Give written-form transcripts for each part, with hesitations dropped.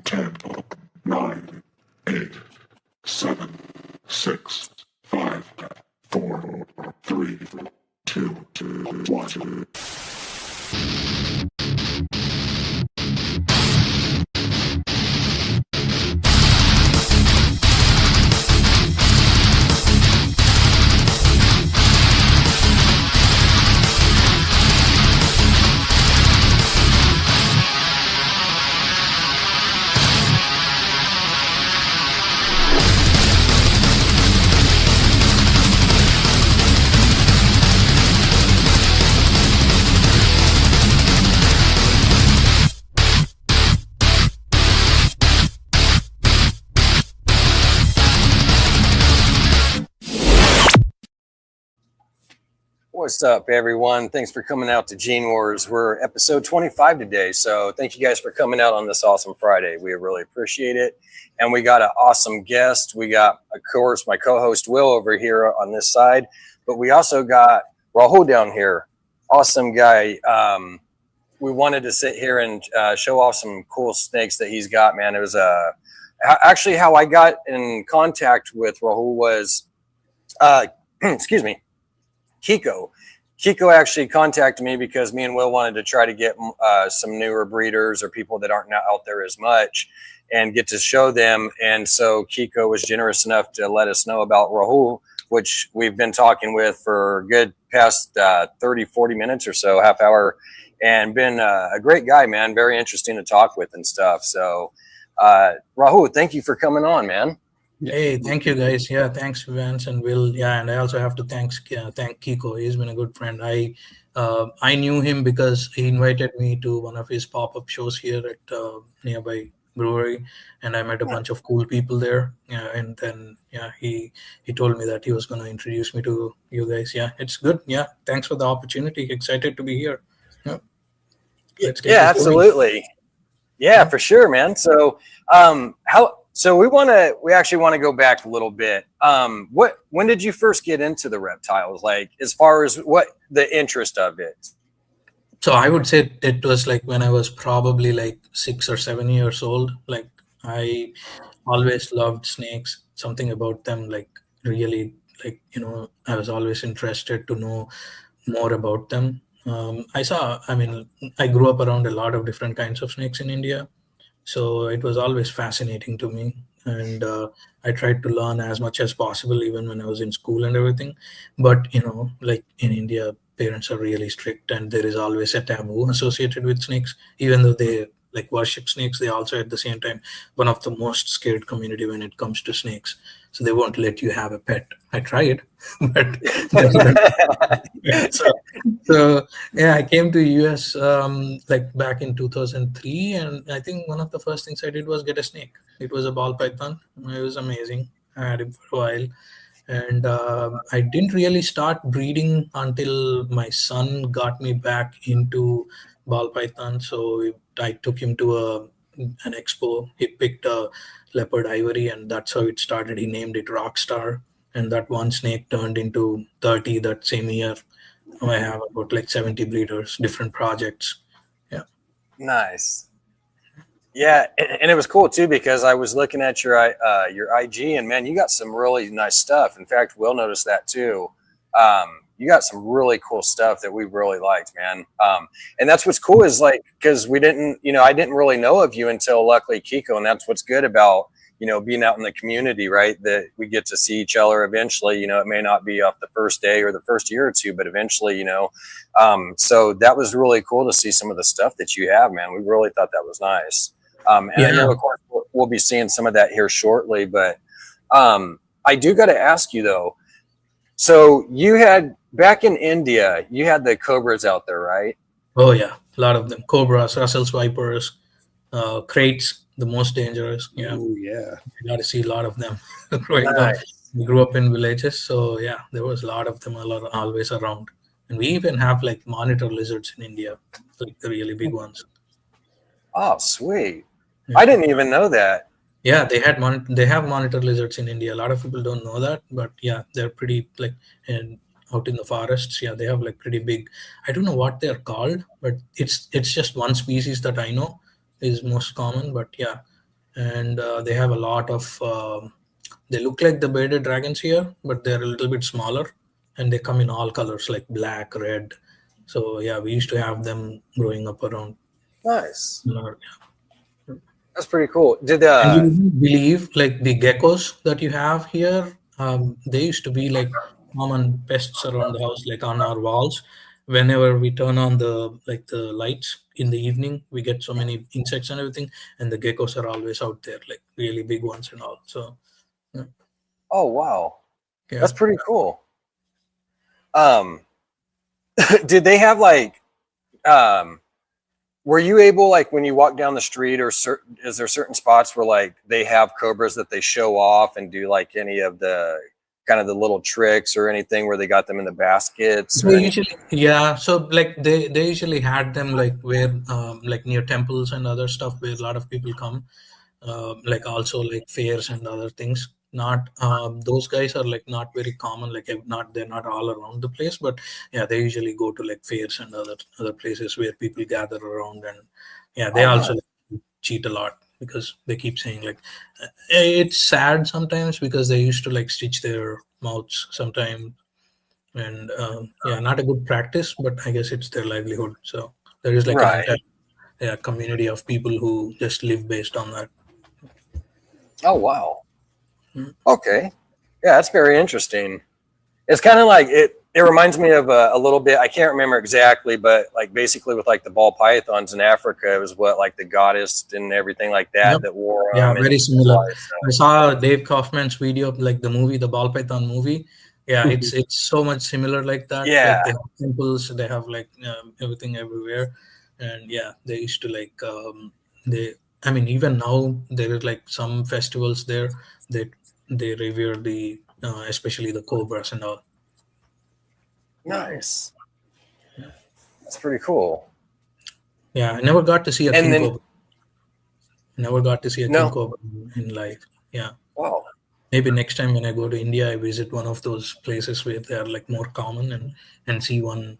10, 9, 8, 7, 6, 5, 4, 3, 2, 1. What's up, everyone? Thanks for coming out to Gene Wars. We're episode 25 today, so thank you guys for coming out on this awesome Friday. We really appreciate it. And we got an awesome guest. We got, of course, my co-host Will over here on this side, but we also got Rahul down here. Awesome guy. We wanted to sit here and show off some cool snakes that he's got, man. It was actually how I got in contact with Rahul was, excuse me, Kiko. Kiko actually contacted me because me and Will wanted to try to get some newer breeders or people that aren't out there as much and get to show them. And so Kiko was generous enough to let us know about Rahul, which we've been talking with for a good past 30, 40 minutes or so, half hour, and been a great guy, man. Very interesting to talk with and stuff. So Rahul, thank you for coming on, man. Hey, thank you guys. Yeah, thanks Vance and Will. Yeah, and I also have to thank Kiko. He's been a good friend. I knew him because he invited me to one of his pop-up shows here at nearby brewery, and I met a bunch of cool people there. Yeah, and then he told me that he was going to introduce me to you guys. Yeah, it's good. Yeah, thanks for the opportunity. Excited to be here. Yeah, let's get absolutely going. Yeah, for sure, man. So So we actually want to go back a little bit. When did you first get into the reptiles? Like, as far as what the interest of it? So I would say it was like when I was probably like 6 or 7 years old. Like, I always loved snakes. Something about them, like, really, like, I was always interested to know more about them. I grew up around a lot of different kinds of snakes in India. So it was always fascinating to me. And I tried to learn as much as possible, even when I was in school and everything. But, like in India, parents are really strict and there is always a taboo associated with snakes. Even though they like worship snakes, they also at the same time, one of the most scared community when it comes to snakes. So they won't let you have a pet. I tried, but so yeah, I came to US like back in 2003, and I think one of the first things I did was get a snake. It was a ball python. It was amazing. I had him for a while, and I didn't really start breeding until my son got me back into ball python. So I took him to an expo. He picked a leopard ivory, and that's how it started. He named it Rockstar, and that one snake turned into 30 that same year. I have about like 70 breeders, different projects. Yeah. Nice. Yeah, and it was cool too because I was looking at your IG, and man, you got some really nice stuff. In fact, Will noticed that too. You got some really cool stuff that we really liked, man. And that's what's cool is like, because I didn't really know of you until luckily Kiko. And that's what's good about, being out in the community, right? That we get to see each other eventually. It may not be off the first day or the first year or two, but eventually, so that was really cool to see some of the stuff that you have, man. We really thought that was nice. And I know, of course, we'll be seeing some of that here shortly, but I do got to ask you though. So you had back in India, you had the cobras out there, right? Oh yeah, a lot of them. Cobras, Russell's vipers, crates, the most dangerous. Yeah. Ooh, yeah. You got to see a lot of them. We grew up in villages, so yeah, there was a lot of them always around. And we even have like monitor lizards in India, like the really big ones. Oh, sweet. Yeah. I didn't even know that. Yeah, they have monitor lizards in India. A lot of people don't know that, but yeah, they're pretty like out in the forests. Yeah, they have like pretty big. I don't know what they're called, but it's just one species that I know is most common. But yeah, and they have a lot of. They look like the bearded dragons here, but they're a little bit smaller, and they come in all colors like black, red. So yeah, we used to have them growing up around. Nice. Our- That's pretty cool. Did And you wouldn't believe, like the geckos that you have here, they used to be like common pests around the house, like on our walls. Whenever we turn on the lights in the evening, we get so many insects and everything, and the geckos are always out there, like really big ones and all. So yeah. oh wow, Yeah. that's pretty cool. Did they have like were you able, like when you walk down the street, or is there certain spots where like they have cobras that they show off and do like any of the kind of the little tricks or anything where they got them in the baskets? Or They usually, yeah. So like they usually had them like where like near temples and other stuff where a lot of people come, like also like fairs and other things. Not those guys are like not very common. Like not they're not all around the place, but yeah, they usually go to like fairs and other places where people gather around, and yeah, they also like, cheat a lot because they keep saying like it's sad sometimes because they used to like stitch their mouths sometimes, and yeah, not a good practice, but I guess it's their livelihood. So there is like an right. entire community of people who just live based on that. Oh wow. Okay. Yeah, that's very interesting. It's kind of like it reminds me of a little bit, I can't remember exactly, but like basically with like the ball pythons in Africa, it was what, like the goddess and everything like that Yep. that wore Yeah, them. very similar. I saw Dave Kaufman's video of like the movie, the ball python movie. Yeah, it's so much similar like that. Yeah. Like they have temples, they have like everything everywhere, and yeah, they used to like they. I mean, even now there is like some festivals there that they revere the especially the cobras and all. Nice. That's pretty cool. Yeah, I never got to see a And king then cobra. Never got to see a No. king cobra in life. Yeah. wow. Maybe next time when I go to India, I visit one of those places where they are like more common and see one.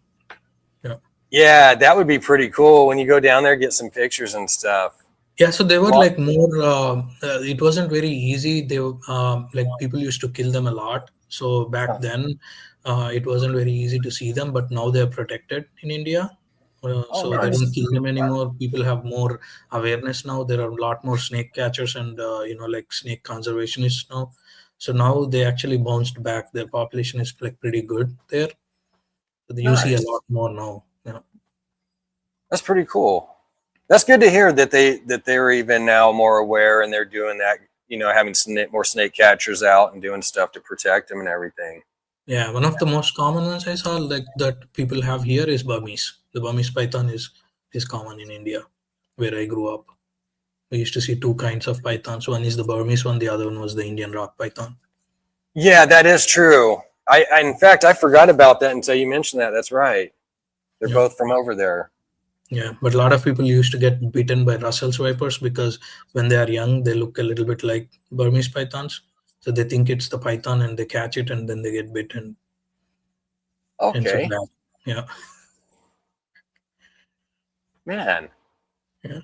You know. Yeah, that would be pretty cool when you go down there, get some pictures and stuff. Yeah, so they were Well- like more. It wasn't very easy. They were like people used to kill them a lot. So back then, it wasn't very easy to see them. But now they're protected in India. So they nice. don't kill them anymore. People have more awareness now. There are a lot more snake catchers and like snake conservationists now. So now they actually bounced back. Their population is like pretty good there. So you see a Nice. lot more now. Yeah. That's pretty cool. That's good to hear that they're even now more aware and they're doing that. Having more snake catchers out and doing stuff to protect them and everything. Yeah, one of the most common ones I saw like that people have here is Burmese. The Burmese python is common in India, where I grew up. We used to see two kinds of pythons. One is the Burmese one, the other one was the Indian rock python. Yeah, that is true. I in fact I forgot about that until you mentioned that. That's right. They're both from over there. Yeah, but a lot of people used to get bitten by Russell's vipers because when they are young, they look a little bit like Burmese pythons. So they think it's the python and they catch it and then they get bitten. Okay. And so yeah. Man. Yeah.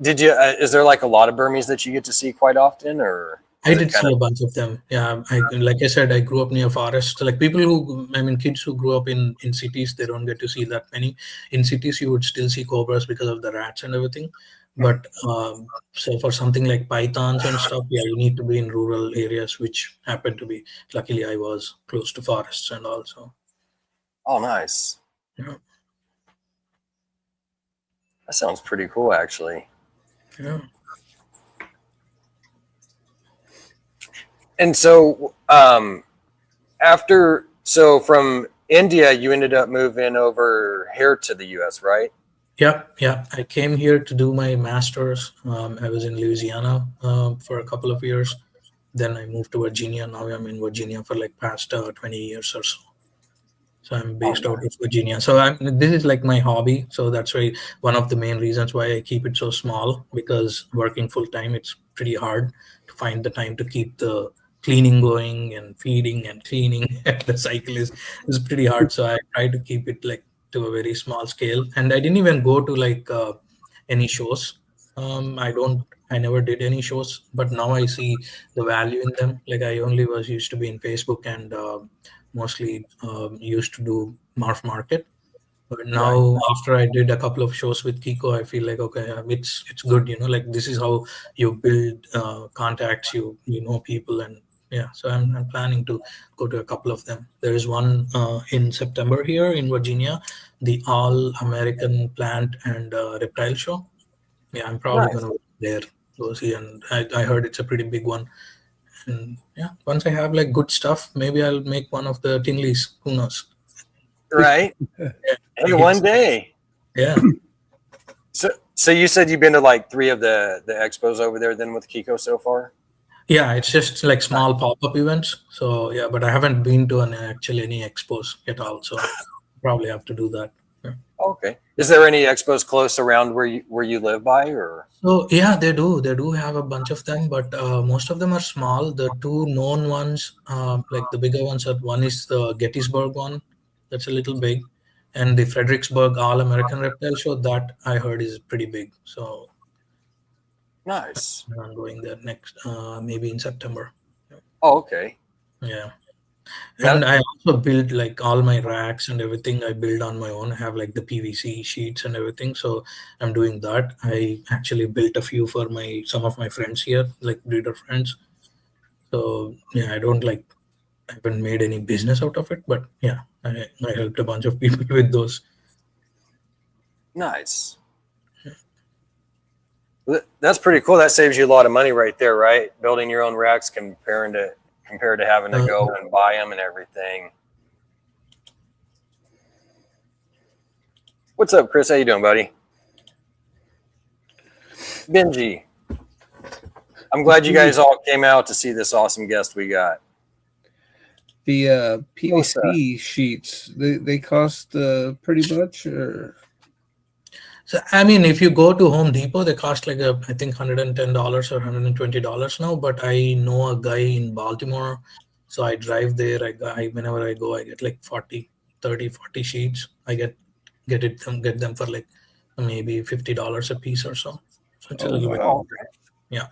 Did you? Is there like a lot of Burmese that you get to see quite often, or? I did see a bunch of them. Yeah, like I said, I grew up near forests. Like kids who grew up in cities, they don't get to see that many. In cities, you would still see cobras because of the rats and everything. But so for something like pythons and stuff, yeah, you need to be in rural areas, which happened to be. Luckily, I was close to forests and also. Oh, nice. Yeah. That sounds pretty cool, actually. Yeah. And so, from India, you ended up moving over here to the U.S., right? Yeah. I came here to do my master's. I was in Louisiana for a couple of years. Then I moved to Virginia. Now I'm in Virginia for like past 20 years or so. So I'm based out of Virginia. So this is like my hobby. So that's why one of the main reasons why I keep it so small, because working full time, it's pretty hard to find the time to keep the cleaning going and feeding and cleaning. The cycle is pretty hard. So I try to keep it like to a very small scale. And I didn't even go to like any shows. I never did any shows, but now I see the value in them. Like I only was used to be in Facebook and mostly used to do Morph Market. But Right. now, after I did a couple of shows with Kiko, I feel like okay, it's good. Like this is how you build contacts. You know people, and yeah. So I'm planning to go to a couple of them. There is one in September here in Virginia, the All American Plant and Reptile Show. Yeah, I'm probably Nice. gonna go there, go see, and I heard it's a pretty big one. And yeah, once I have like good stuff, maybe I'll make one of the Tinleys. Who knows? Right. Yeah, Hey, it's one day. yeah. So you said you've been to like 3 of the expos over there then with Kiko so far? Yeah, it's just like small pop-up events. So yeah, but I haven't been to actually any expos at all. So probably have to do that. Yeah. Okay. Is there any expos close around where you live by or? So yeah, they do. They do have a bunch of them, but most of them are small. The two known ones, like the bigger ones, are one is the Gettysburg one, that's a little big, and the Fredericksburg All American Reptile Show that I heard is pretty big. So Nice. I'm going there next, maybe in September. Oh, okay. Yeah. That, And I also build like all my racks and everything I build on my own. I have like the PVC sheets and everything. So I'm doing that. I actually built a few for some of my friends here, like breeder friends. So yeah, I haven't made any business out of it, but yeah, I helped a bunch of people with those. nice. That's pretty cool. That saves you a lot of money right there, right? Building your own racks compared to having to Uh, go and buy them and everything. What's up, Chris? How you doing, buddy? Benji. I'm glad you guys all came out to see this awesome guest we got. The What's PVC sheets, they cost pretty much, or So I mean, if you go to Home Depot, they cost like I think $110 or $120 now. But I know a guy in Baltimore, so I drive there. Whenever I go, I get like 40 sheets. I get them for like maybe $50 a piece or so. So it's a oh little bit. wow, Yeah.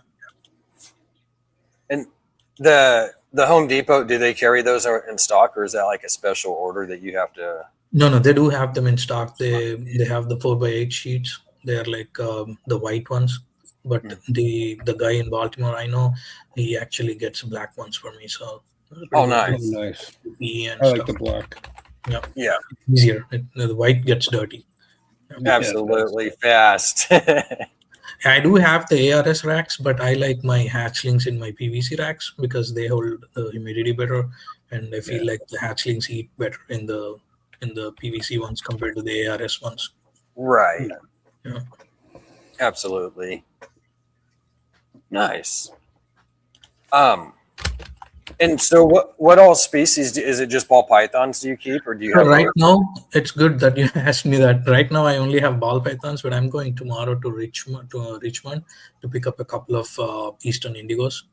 And the Home Depot, do they carry those in stock, or is that like a special order that you have to? No, they do have them in stock. They have the 4x8 sheets. They're like the white ones. But the guy in Baltimore, I know, he actually gets black ones for me. So Oh, oh nice. nice. and I like stuff. the black. Yeah, Yeah, easier. The white gets dirty. absolutely fast. I do have the ARS racks, but I like my hatchlings in my PVC racks because they hold the humidity better, and I feel Yeah. like the hatchlings eat better in the PVC ones compared to the ARS ones. Right. Yeah. Absolutely. Nice. And so what all species is it? Just ball pythons do you keep, or do you So have right other? now, it's good that you asked me that. Right now, I only have ball pythons, but I'm going tomorrow to Richmond to pick up a couple of Eastern indigos.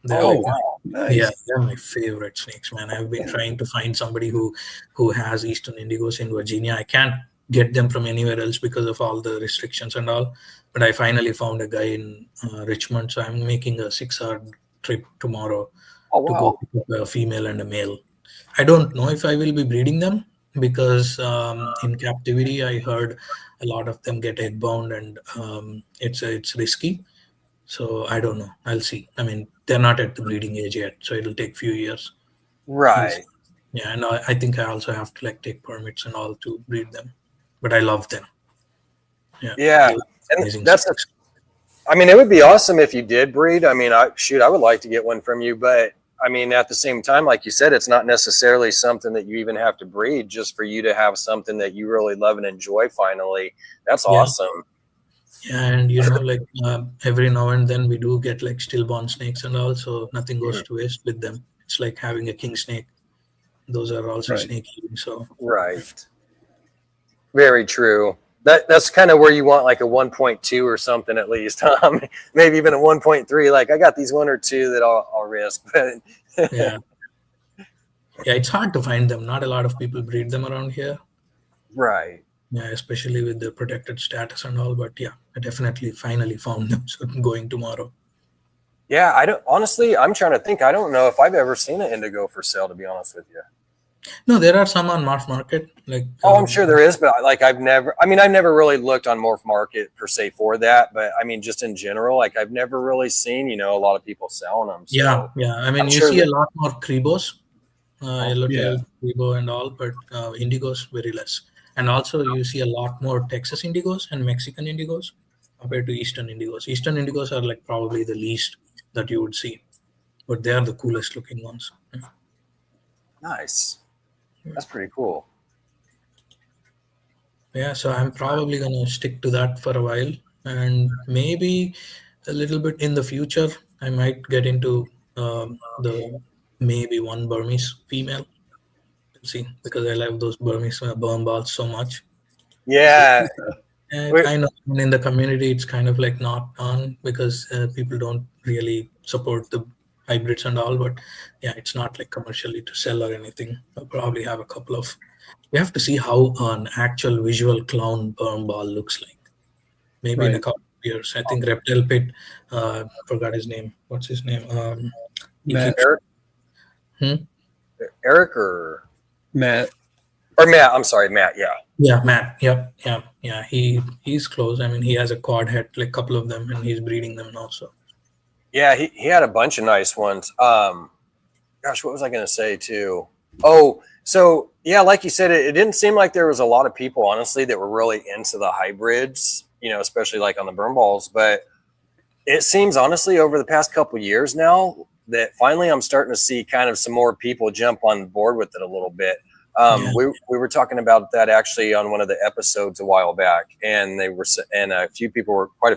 They're Oh, like, wow. yeah, Nice. they're my favorite snakes, man. I've been trying to find somebody who has Eastern indigos in Virginia. I can't get them from anywhere else because of all the restrictions and all. But I finally found a guy in Richmond, so I'm making a 6-hour trip tomorrow Oh, to wow. go pick up a female and a male. I don't know if I will be breeding them because in captivity, I heard a lot of them get eggbound and it's risky. So I don't know. I'll see. I mean, they're not at the breeding age yet, so it'll take few years. We'll see. Right. Yeah, and I think I also have to like take permits and all to breed them. But I love them. Yeah. Yeah. They're And amazing that's snakes. I mean, it would be awesome if you did breed. I mean, I would like to get one from you, but I mean, at the same time, like you said, it's not necessarily something that you even have to breed just for you to have something that you really love and enjoy finally. That's Yeah. awesome. And like every now and then we do get like stillborn snakes and all, so nothing goes to waste with them. It's like having a king snake. Those are also Right. snake eating. So Right. Very true. That's kind of where you want like a 1.2 or something at least. Maybe even a 1.3. Like I got these 1 or 2 that I'll risk, but yeah. Yeah, it's hard to find them. Not a lot of people breed them around here. right. Yeah, especially with the protected status and all. But yeah, I definitely finally found them. So I'm going tomorrow. Yeah, I don't honestly. I'm trying to think. I don't know if I've ever seen an indigo for sale. To be honest with you. No, there are some on Morph Market. Like Oh, I'm sure there is, but like I've never. I mean, I've never really looked on Morph Market per se for that. But I mean, just in general, like I've never really seen a lot of people selling them. So yeah. I mean, I'm you sure see a that. lot more Kribos, Yeah. yellowtail Kribo and all, but indigos very less. And also you see a lot more Texas indigos and Mexican indigos compared to Eastern indigos. Eastern indigos are like probably the least that you would see, but they are the coolest looking ones. Nice. That's pretty cool. Yeah, so I'm probably gonna stick to that for a while, and maybe a little bit in the future I might get into the maybe one Burmese female. We'll see, because I love those Burmese burn balls so much. Yeah. And I know in the community it's kind of like not on because people don't really support the hybrids and all. But yeah, it's not like commercially to sell or anything. I'll probably have a couple of. We have to see how an actual visual clown burn ball looks like. Maybe in a Right. couple of years. I think Reptile Pit, forgot his name. What's his name? He Matt. keeps. Eric, Eric or Matt. Matt. I'm sorry, Matt. Yeah. Yeah, Matt. Yep, yeah. He's close. I mean, he has a quad head, like a couple of them, and he's breeding them now. So Yeah, he had a bunch of nice ones. Gosh, what was I going to say too? Oh, so yeah, like you said, it didn't seem like there was a lot of people, honestly, that were really into the hybrids, especially like on the burn balls. But it seems, honestly, over the past couple of years now that finally I'm starting to see kind of some more people jump on board with it a little bit. yeah. We were talking about that actually on one of the episodes a while back, and quite a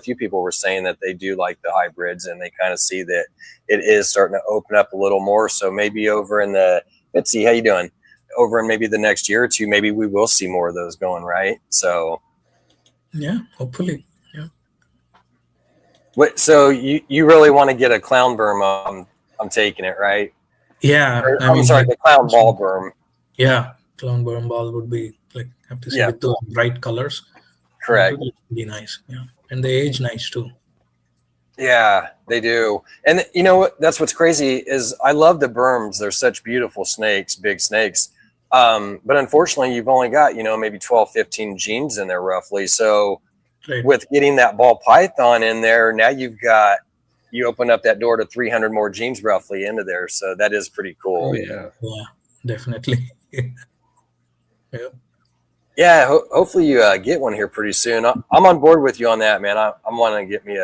few people were saying that they do like the hybrids, and they kind of see that it is starting to open up a little more. So maybe over in Betsy, how you doing? Over in maybe the next year or two, maybe we will see more of those going, right? So Yeah, hopefully. Yeah. so you really want to get a clown berm? I'm taking it, right? Yeah, Or, I I'm mean, sorry, like, the clown ball berm. yeah, clown burn ball would be like have to see Yeah. with those bright colors. It Correct. would be nice. Yeah, and they age nice too. Yeah, they do. And you know what? That's what's crazy is I love the berms. They're such beautiful snakes, big snakes. But unfortunately, you've only got, maybe 12, 15 genes in there roughly. So Right. with getting that ball python in there, now you open up that door to 300 more genes roughly into there. So that is pretty cool. Oh yeah. Yeah, definitely. Yeah. Yeah, hopefully you get one here pretty soon. I'm on board with you on that, man. I'm wanting to get me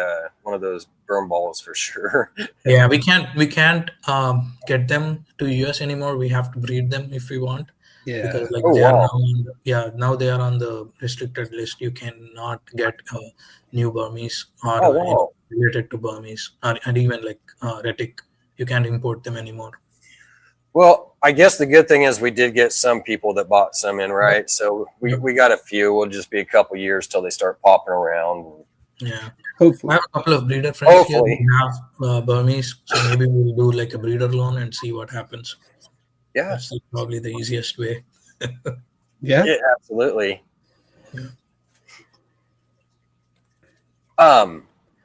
one of those berm balls for sure. Yeah, we can't get them to US anymore. We have to breed them if we want. Yeah. Because like Oh, they are wow. now they are on the restricted list. You cannot get new Burmese or Oh, wow. related to Burmese and even like retic. You can't import them anymore. Well, I guess the good thing is we did get some people that bought some in, right? So we got a few. It'll just be a couple years till they start popping around. Yeah. I Hopefully. have a couple of breeder friends here Hopefully. who have Burmese, so maybe we'll do like a breeder loan and see what happens. Yeah. That's probably the easiest way. Yeah. Yeah, absolutely. Yeah.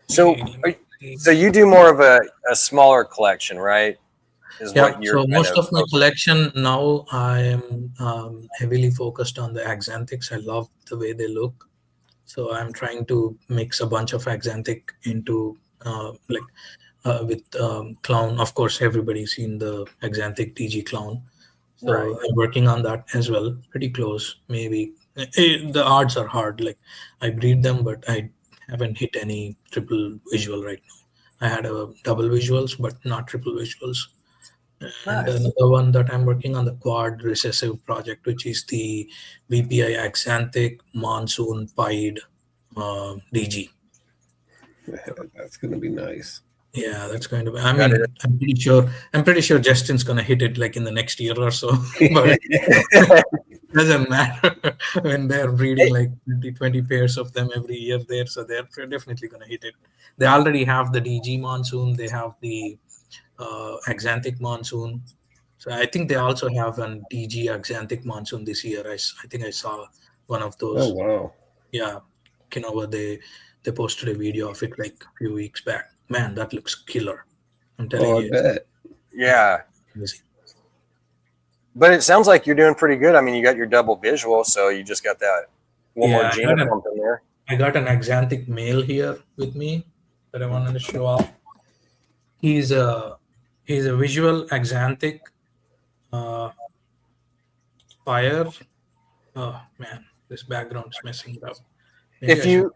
So you do more of a smaller collection, right? Is Yeah, what you're so most of my focused- collection now I am heavily focused on the axanthics. I love the way they look. So I'm trying to mix a bunch of axanthic into with clown. Of course, everybody's seen the axanthic TG clown. So Right. I'm working on that as well. Pretty close, maybe. The odds are hard. Like I breed them, but I haven't hit any triple visual right now. I had a double visuals, but not triple visuals. And Nice. another one that I'm working on the quad recessive project, which is the VPI axanthic monsoon pied DG. That's gonna be nice. Yeah, that's going to be. I mean, I'm pretty sure Justin's gonna hit it like in the next year or so. But it doesn't matter when they're breeding like 20 pairs of them every year there, so they're definitely gonna hit it. They already have the DG monsoon. They have the axanthic monsoon. So I think they also have an DG axanthic monsoon this year. I think I saw one of Oh those. wow. Yeah, Kinova, they posted a video of it like a few weeks back. Man, that looks killer. I'm telling Oh, I you. bet. Yeah. Amazing. But it sounds like you're doing pretty good. I mean, you got your double visual, so you just got that one more Yeah, gene pump in there. I got an axanthic male here with me that I wanted to show off. He's a visual axanthic fire. Oh man, this background's messing it up. Maybe If I should.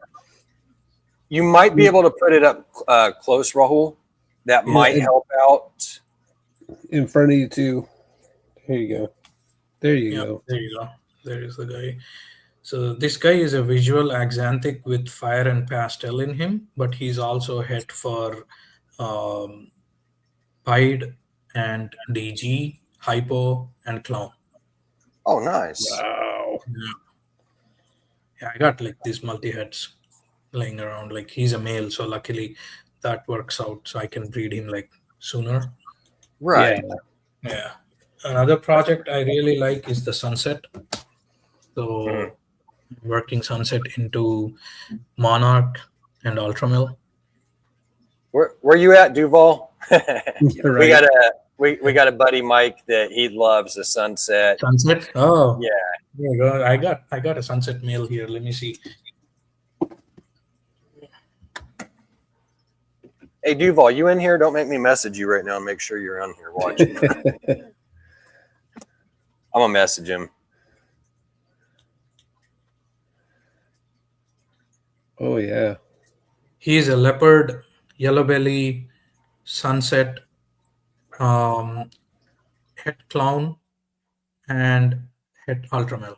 you might be able to put it up close, Rahul. That Yeah, might help out. In front of you too. Here you go. There you Yeah, go. there you go. There is the guy. So this guy is a visual axanthic with fire and pastel in him, but he's also hit for Pied and DG, Hypo, and Clown. Oh, nice. Wow. Yeah, I got like these multi-heads laying around. Like he's a male, so luckily that works out. So I can breed him like sooner. Right. Yeah. Another project I really like is the Sunset. So working Sunset into Monarch and Ultramil. Where you at, Duval? Right. We got a buddy Mike that he loves the Sunset. Sunset? Oh, Yeah. there you go. I got a Sunset male here. Let me see. Hey, Duval, you in here? Don't make me message you right now and make sure you're on here watching. I'm going to message him. Oh yeah. He's a leopard, yellow belly, Sunset, head clown, and head ultramel.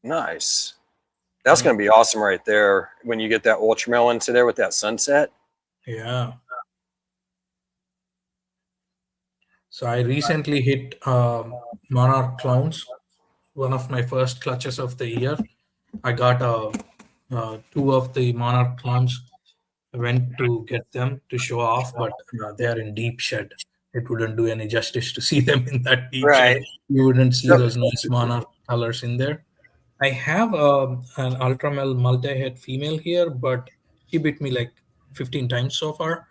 Nice. That's going to be awesome right there when you get that ultramel into there with that Sunset. Yeah. So I recently hit Monarch clowns, one of my first clutches of the year. I got two of the Monarch clowns. I went to get them to show off, but they are in deep shed. It wouldn't do any justice to see them in that deep shed. You wouldn't see those nice Monarch colors in there. I have an Ultramel multi-head female here, but she bit me like 15 times so far.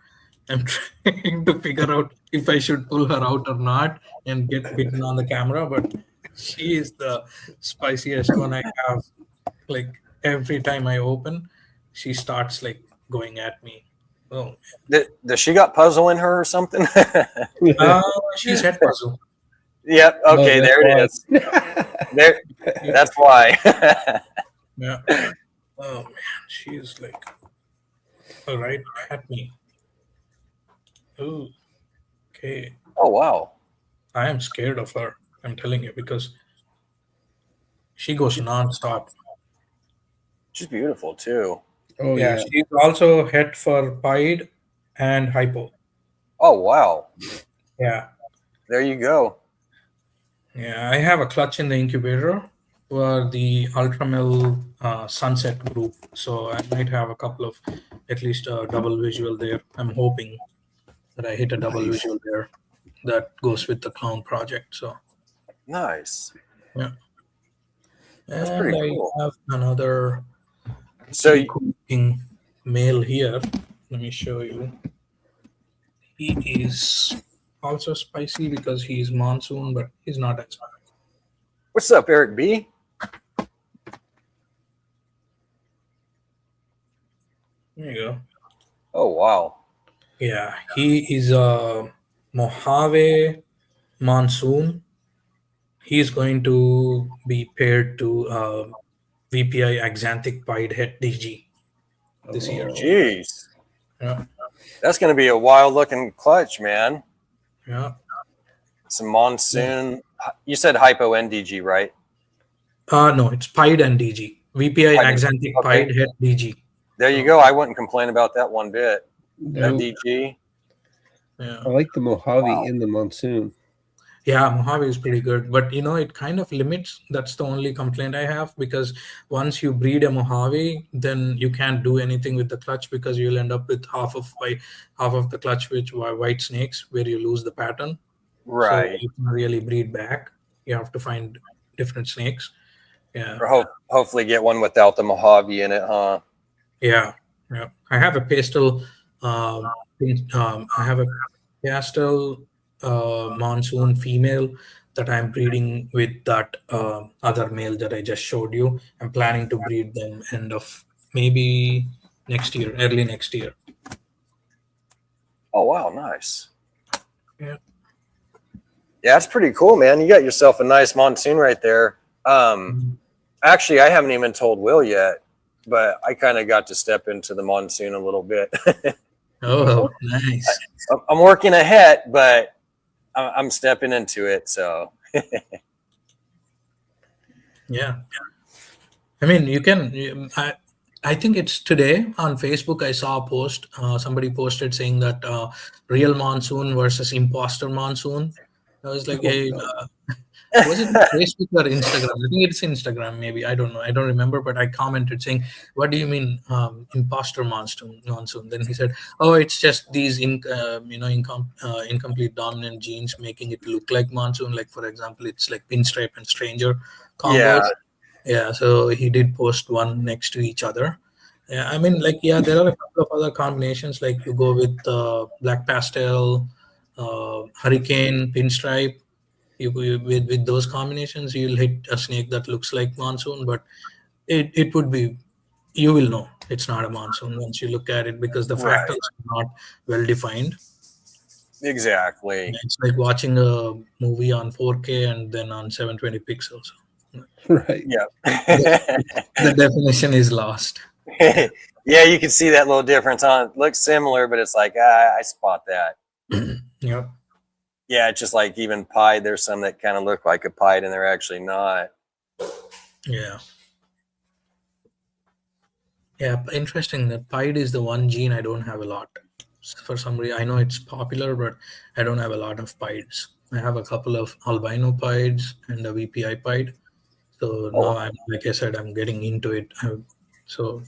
I'm trying to figure out if I should pull her out or not and get bitten on the camera, but she is the spiciest one I have. Like every time I open, she starts like going at me. Oh, Does she got puzzle in her or something? she's head puzzle. Yep. Okay, there it is. There. That's why. Yeah. Oh man, she's like right at me. Oh, okay. Oh wow. I am scared of her. I'm telling you because she goes non-stop. She's beautiful too. Oh Yeah, yeah. she's also head for Pied and Hypo. Oh wow. Yeah. There you go. Yeah, I have a clutch in the incubator for the Ultramel Sunset group. So I might have a couple of, at least a double visual there. I'm hoping that I hit a double visual there that goes with the clown project. So Nice. yeah. That's And pretty I cool. have another So looking male here. Let me show you. He is also spicy because he's monsoon, but he's not as spicy. what's up, Eric B? There you go. Oh wow. Yeah, he is a Mojave monsoon. He's going to be paired to VPI Axanthic Pied Head DG this year. Jeez. Yeah, That's going to be a wild looking clutch, man. yeah. Some monsoon. You said hypo NDG, right? No, it's Pied and DG. VPI Pied. Axanthic Okay. Pied Head DG. There you go. I wouldn't complain about that one bit. That Nope. DG. Yeah. I like the Mojave in the monsoon. Yeah, Mojave is pretty good, but it kind of limits. That's the only complaint I have because once you breed a Mojave, then you can't do anything with the clutch because you'll end up with half of the clutch with white snakes where you lose the pattern. Right. So you can really breed back. You have to find different snakes. Yeah. Or hopefully get one without the Mojave in it, huh? Yeah. Yeah. I have a pastel. I have a pastel monsoon female that I'm breeding with that other male that I just showed you. I'm planning to breed them end of maybe next year, early next year. Oh wow, nice. Yeah. Yeah, that's pretty cool, man. You got yourself a nice monsoon right there. Actually, I haven't even told Will yet, but I kind of got to step into the monsoon a little bit. Oh, nice. I'm working ahead, but I'm stepping into it. So Yeah. I mean, you can. I think it's today on Facebook. I saw a post. Somebody posted saying that real monsoon versus imposter monsoon. I was like, hey, was it Facebook or Instagram? I think it's Instagram. Maybe I don't know. I don't remember. But I commented saying, "What do you mean imposter monsoon?" Monsoon. Then he said, "Oh, it's just these incomplete dominant genes making it look like monsoon. Like for example, it's like pinstripe and stranger combos." yeah, Yeah, so he did post one next to each other. Yeah, I mean, like, yeah, there are a couple of other combinations. Like you go with black pastel, hurricane, pinstripe. With those combinations, you'll hit a snake that looks like monsoon, but it would be, you will know it's not a monsoon once you look at it because the right, fractals are not well defined. exactly. It's like watching a movie on 4K and then on 720 pixels. Right. Yeah. The definition is lost. Yeah, you can see that little difference on it. Looks similar, but it's like I spot that. Yeah. Yeah, it's just like even pied. There's some that kind of look like a pied and they're actually not. Yeah. Yeah, interesting. That pied is the one gene I don't have a lot. For some reason, I know it's popular, but I don't have a lot of pieds. I have a couple of albino pieds and a VPI pied. So Oh, now I'm, like I said, I'm getting into it. So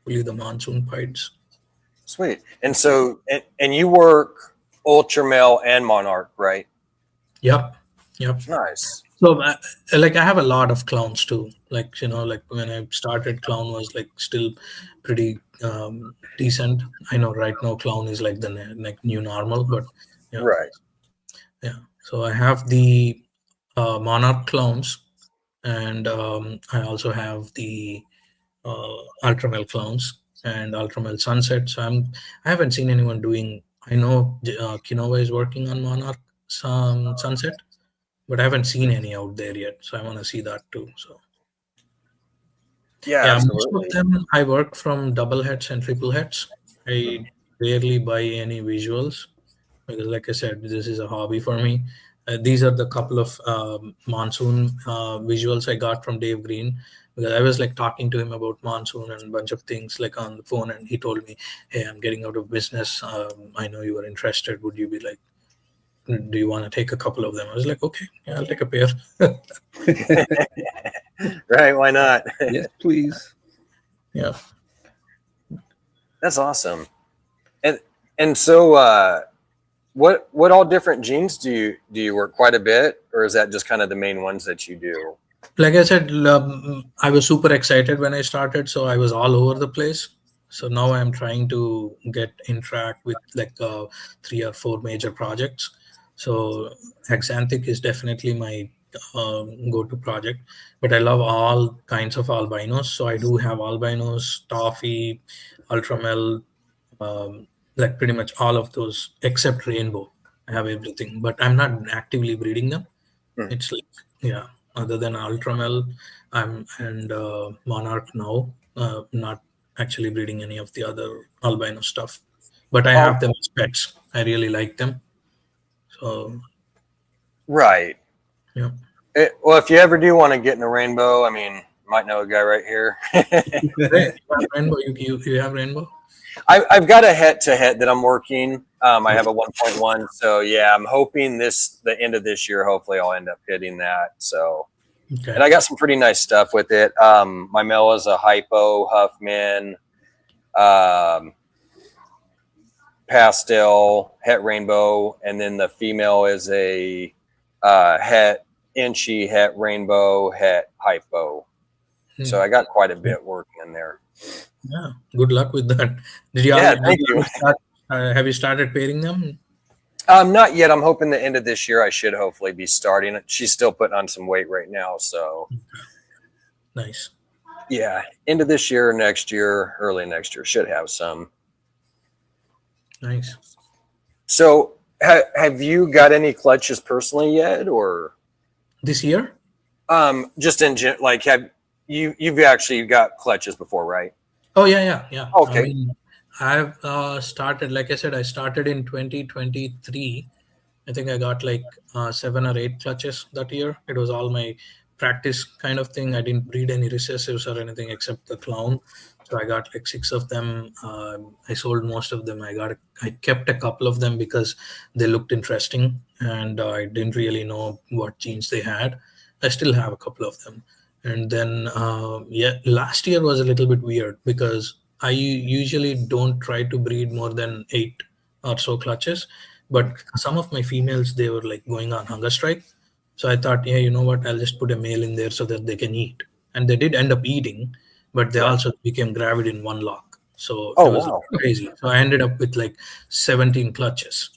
only the monsoon pieds. sweet. And so, and you work ultra male and monarch, right? Yep. Yep. Nice. So, like, I have a lot of clowns too. Like, like when I started, clown was like still pretty decent. I know right now clown is like the like new normal, but yeah, Right. yeah. So I have the monarch clowns, and I also have the ultramel clowns and ultramel sunset. So I haven't seen anyone doing. I know Kinova is working on monarch sunset, but I haven't seen any out there yet. So I want to see that too. So Yeah, yeah, most of absolutely. them I work from double heads and triple heads. I rarely buy any visuals because, like I said, this is a hobby for me. These are the couple of monsoon visuals I got from Dave Green because I was like talking to him about monsoon and a bunch of things like on the phone, and he told me, "Hey, I'm getting out of business. I know you were interested. Would you be like, do you want to take a couple of them?" I was like, "Okay, yeah, I'll take a pair." Right. Why not? Yes, please. Yeah. That's awesome. And so, what all different genes do you work quite a bit, or is that just kind of the main ones that you do? Like I said, I was super excited when I started, so I was all over the place. So now I'm trying to interact with like 3 or 4 major projects. So Axanthic is definitely my go-to project, but I love all kinds of albinos. So I do have albinos, toffee, ultramel, like pretty much all of those except rainbow. I have everything, but I'm not actively breeding them. Hmm. It's like, yeah, other than ultramel, I'm and monarch now, not actually breeding any of the other albino stuff, but I Oh, have them as pets. I really like them. So right. yeah. Well, if you ever do want to get in a rainbow, I mean, might know a guy right here. Hey, you have rainbow. You have rainbow. I've got a head-to-head that I'm working. I have a 1.1, so yeah, I'm hoping the end of this year, hopefully, I'll end up hitting that. So, Okay. and I got some pretty nice stuff with it. My male is a hypo Huffman, pastel het rainbow, and then the female is a het Inchy, het rainbow, het hypo. So I got quite a bit working in there. Yeah, good luck with that. Did you? Thank you. Have you started pairing them? Not yet. I'm hoping the end of this year I should hopefully be starting. She's still putting on some weight right now, so Nice. Yeah, end of this year, next year, early next year should have some. Nice. So, have you got any clutches personally yet, or This year? just in like have you've actually got clutches before, right? Oh yeah. Okay. I mean, I've started. Like I said, I started in 2023. I think I got like 7 or 8 clutches that year. It was all my practice kind of thing. I didn't breed any recessives or anything except the clown. So I got like 6 of them. I sold most of them. I kept a couple of them because they looked interesting, and I didn't really know what genes they had. I still have a couple of them. And then last year was a little bit weird because I usually don't try to breed more than 8 or so clutches. But some of my females, they were like going on hunger strike. So I thought, yeah, you know what? I'll just put a male in there so that they can eat. And they did end up eating, but they also became gravid in one lock. So it was crazy. So I ended up with like 17 clutches.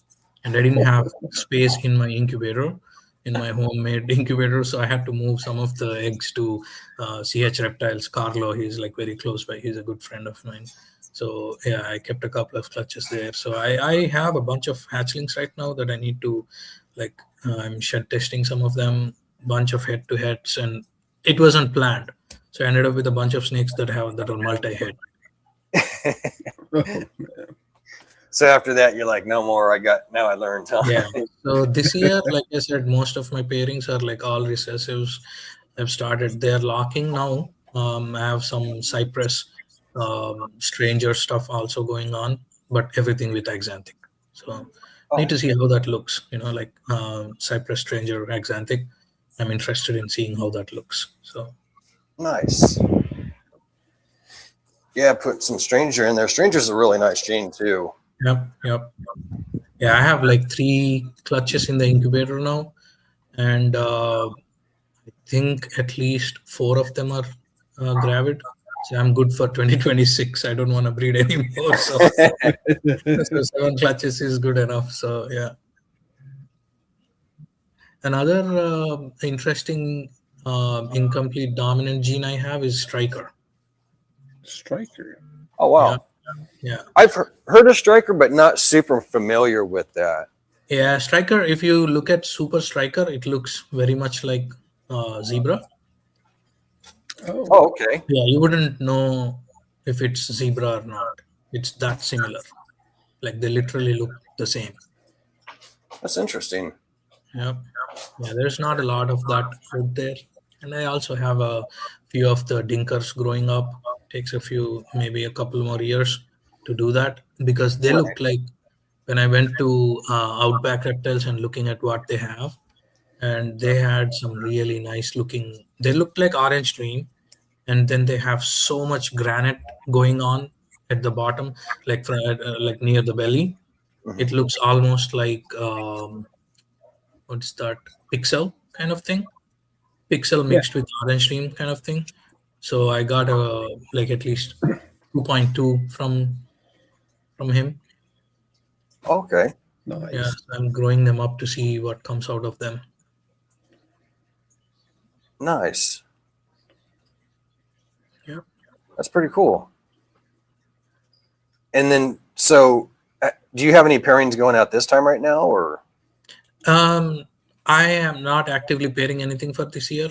And I didn't have space in my incubator, in my homemade incubator. So I had to move some of the eggs to CH Reptiles. Carlo, he's like very close by. He's a good friend of mine. So yeah, I kept a couple of clutches there. So I have a bunch of hatchlings right now that I need to like I'm shed testing some of them, bunch of head to heads, and it wasn't planned. So I ended up with a bunch of snakes that are multi-head. Oh, man. So after that, you're like, no more. Now I learned. Huh? Yeah. So this year, like I said, most of my pairings are like all recessives. I've started their locking now. I have some Cypress stranger stuff also going on, but everything with axanthic. So need to see how that looks, like Cypress stranger axanthic. I'm interested in seeing how that looks. So nice. Yeah, put some stranger in there. Stranger's a really nice gene too. Yep. Yeah, I have like 3 clutches in the incubator now, and I think at least 4 of them are gravid. So I'm good for 2026. I don't want to breed anymore. So, so 7 clutches is good enough. So yeah. Another interesting incomplete dominant gene I have is Striker. Striker. Oh wow. Yeah. I've heard of Striker, but not super familiar with that. Yeah, Striker. If you look at Super Striker, it looks very much like zebra. Oh, okay. Yeah, you wouldn't know if it's zebra or not. It's that similar. Like they literally look the same. That's interesting. Yeah, there's not a lot of that out there. And I also have a few of the dinkers growing up. Takes maybe a couple more years to do that because they look like when I went to Outback Reptiles and looking at what they have, and they had some really nice looking, they looked like orange dream, and then they have so much granite going on at the bottom, like like near the belly. It looks almost like what's that, pixel kind of thing, pixel mixed with orange dream kind of thing. So I got like at least 2.2 from him. Okay. Nice. Yeah, so I'm growing them up to see what comes out of them. Nice. Yeah, that's pretty cool. And then, so do you have any pairings going out this time right now, or? I am not actively pairing anything for this year.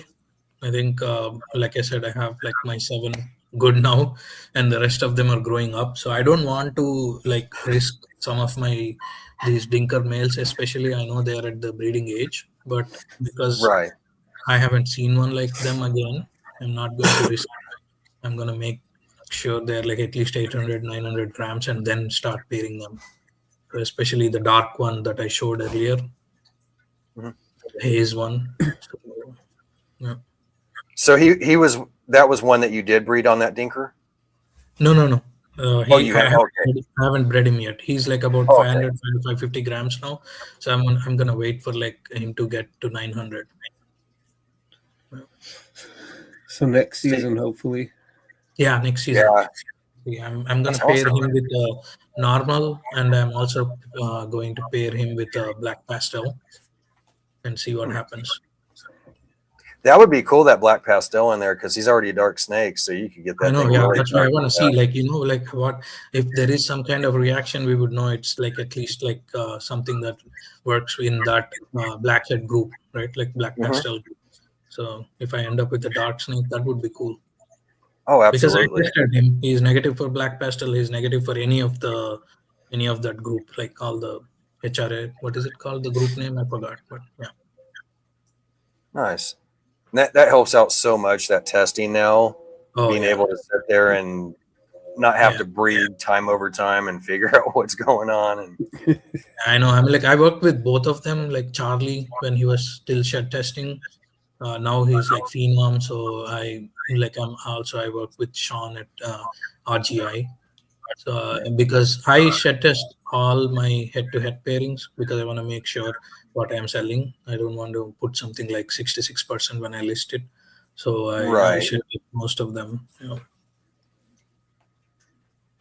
I think, like I said, I have like my 7 good now, and the rest of them are growing up. So I don't want to like risk some of these dinker males, especially. I know they are at the breeding age, but because I haven't seen one like them again, I'm not going to risk. I'm going to make sure they're like at least 800, 900 grams and then start pairing them. So especially the dark one that I showed earlier, the haze one. So, yeah. So that was one that you did breed on that dinker? No. I haven't bred him yet. He's like about 500, 550 grams now. So I'm gonna wait for like him to get to 900. So next season, hopefully. Yeah, next season. Yeah. Yeah, I'm going That's to pair awesome. him with normal, and I'm also going to pair him with black pastel and see what happens. That would be cool, that black pastel in there, because he's already a dark snake, so you could get that I know, thing yeah. really That's why I dark. want to see, like, like what if there is some kind of reaction, we would know it's like at least like something that works in that blackhead group, right? Like black pastel group. So if I end up with a dark snake, that would be cool. Oh, Because I absolutely. tested him. He's negative for black pastel. He's negative for any of that group, like all the HRA. What is it called? The group name I forgot, but yeah. Nice. That helps out so much, that testing now, being able to sit there and not have to breed time over time and figure out what's going on. And I know. I'm like, I worked with both of them, like Charlie when he was still shed testing. Now he's like Phenom. So I work with Sean at RGI. So because I shed test all my head-to-head pairings because I want to make sure what I'm selling. I don't want to put something like 66% when I list it. So I shed test most of them.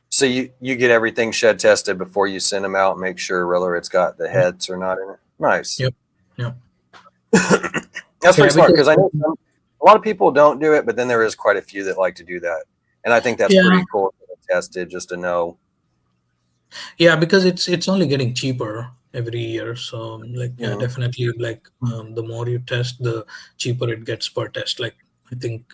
So you get everything shed tested before you send them out, and make sure whether it's got the heads or not in it. Nice. Yep. That's pretty smart, because I know a lot of people don't do it, but then there is quite a few that like to do that, and I think that's pretty cool to test it just to know. Yeah, because it's only getting cheaper every year. So like definitely like the more you test, the cheaper it gets per test. Like I think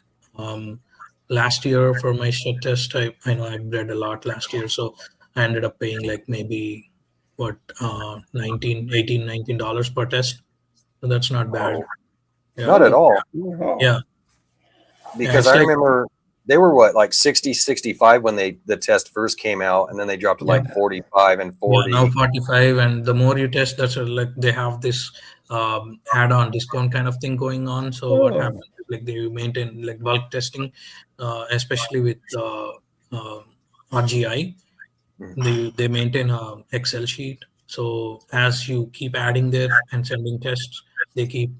last year for my shed test, I know I bred a lot last year, so I ended up paying like maybe what $19 per test. So that's not bad. Not at all. Yeah. Because I remember they were what, like 60, 65 when the test first came out, and then they dropped to like 45 and 40. Yeah, now 45, and the more you test, that's like they have this add-on discount kind of thing going on. So what happens is like they maintain like bulk testing, especially with RGI. They maintain a Excel sheet. So as you keep adding there and sending tests, they keep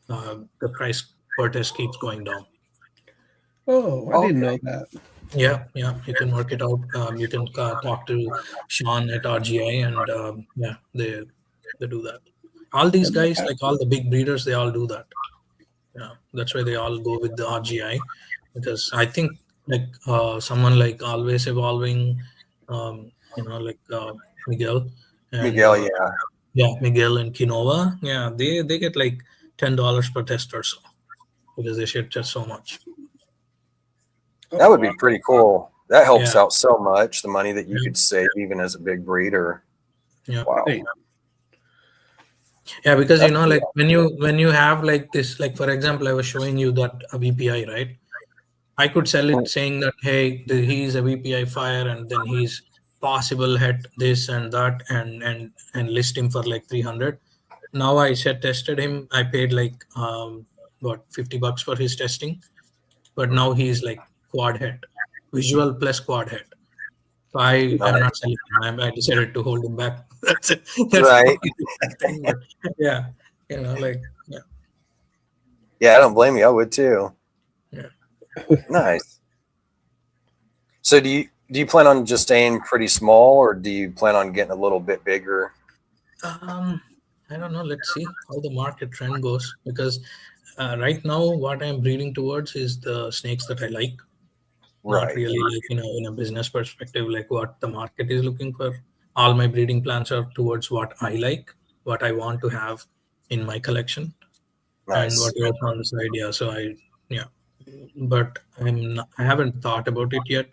the price per test keeps going down. Oh, I didn't know that. Yeah, you can work it out. You can talk to Sean at RGI, and they do that. All these guys, like all the big breeders, they all do that. Yeah, that's why they all go with the RGI, because I think like someone like Always Evolving, like Miguel and Miguel, Miguel and Kinova, they get like $10 per test or so because they shed just so much. That would be pretty cool. That helps out so much, the money that you could save even as a big breeder. Yeah. Wow. Yeah, because like when you have like this, like for example, I was showing you that a VPI, right? I could sell it saying that, hey, he's a VPI fire, and then he's possible head this and that, and list him for like 300. Now I tested him. I paid like $50 for his testing, but now he's like quad head, visual plus quad head. So I'm not selling him. I decided to hold him back. That's it. That's right. Thing, but yeah. Yeah, I don't blame you. I would too. Yeah. Nice. So do you plan on just staying pretty small, or do you plan on getting a little bit bigger? I don't know. Let's see how the market trend goes, because right now what I'm breeding towards is the snakes that I like. Not really like in a business perspective, like what the market is looking for. All my breeding plans are towards what I like, what I want to have in my collection, and what else on the side. Yeah, so but I haven't thought about it yet.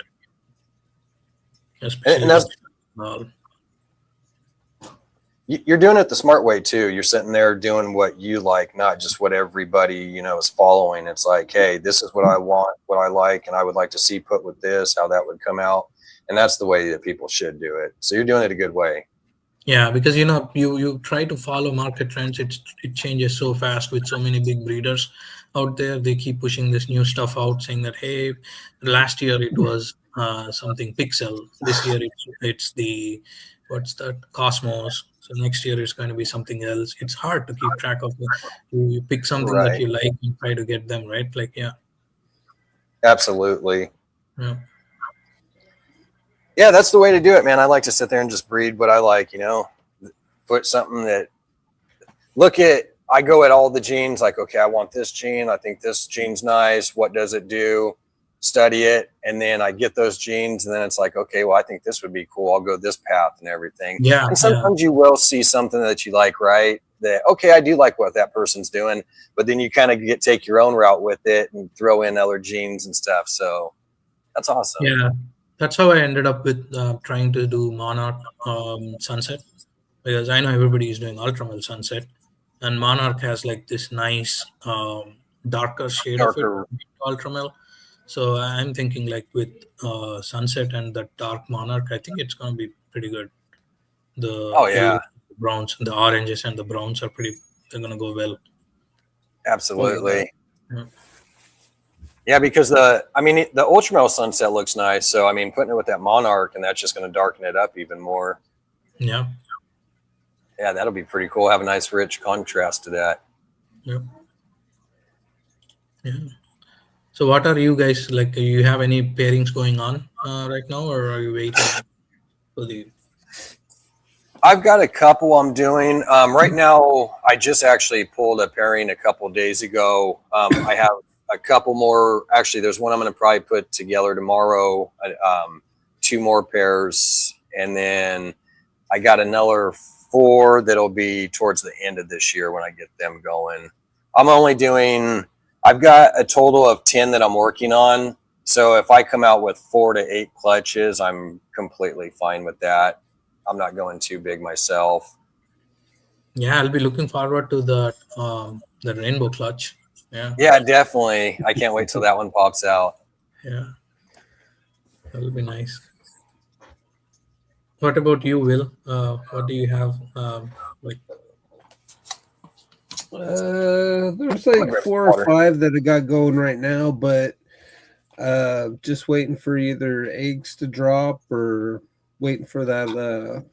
Especially you're doing it the smart way too. You're sitting there doing what you like, not just what everybody is following. It's like, hey, this is what I want, what I like, and I would like to see put with this, how that would come out, and that's the way that people should do it. So you're doing it a good way. Yeah, because you try to follow market trends. It changes so fast with so many big breeders out there. They keep pushing this new stuff out, saying that, hey, last year it was something pixel. This year it's the what's that, Cosmos. So next year is going to be something else. It's hard to keep track of it. You pick something that Right. you like and try to get them, right? Like, yeah. Absolutely. Yeah. Yeah, that's the way to do it, man. I like to sit there and just breed what I like, you know, put something that I go at all the genes, like, okay, I want this gene. I think this gene's nice. What does it do? Study it. And then I get those genes. And then it's like, okay, well, I think this would be cool. I'll go this path and everything. Yeah. And sometimes you will see something that you like, right? That, okay, I do like what that person's doing. But then you kind of take your own route with it and throw in other genes and stuff. So that's awesome. Yeah. That's how I ended up with trying to do Monarch Sunset, because I know everybody is doing Ultramel Sunset, and Monarch has like this nice darker shade of it, Ultramel. So I'm thinking like with Sunset and the dark Monarch, I think it's going to be pretty good. The browns, the oranges and the browns they're going to go well. Absolutely. Yeah, because the Ultramel Sunset looks nice. So, I mean, putting it with that Monarch, and that's just going to darken it up even more. Yeah. Yeah, that'll be pretty cool. Have a nice, rich contrast to that. Yeah. Yeah. So what are you guys, like, do you have any pairings going on right now, or are you waiting for the... I've got a couple I'm doing. Right now, I just actually pulled a pairing a couple days ago. I have a couple more. Actually, there's one I'm going to probably put together tomorrow, 2 more pairs. And then I got another 4 that'll be towards the end of this year when I get them going. I've got a total of 10 that I'm working on. So if I come out with 4 to 8 clutches, I'm completely fine with that. I'm not going too big myself. Yeah, I'll be looking forward to the rainbow clutch. Yeah, definitely. I can't wait till that one pops out. Yeah, that'll be nice. What about you, Will? What do you have like? There's like 4 or 5 that I got going right now, but just waiting for either eggs to drop or waiting for that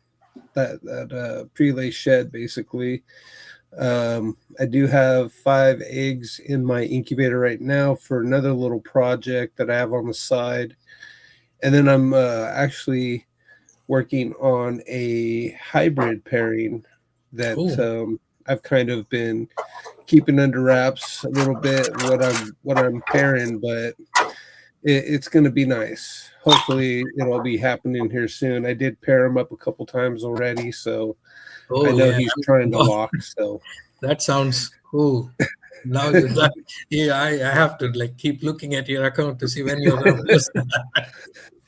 prelay shed, basically. I do have 5 eggs in my incubator right now for another little project that I have on the side, and then I'm actually working on a hybrid pairing that I've kind of been keeping under wraps a little bit what I'm pairing, but it's going to be nice. Hopefully it'll be happening here soon. I did pair him up a couple times already, so I know he's trying to lock. So that sounds cool. Now I have to like keep looking at your account to see when you're going to post that.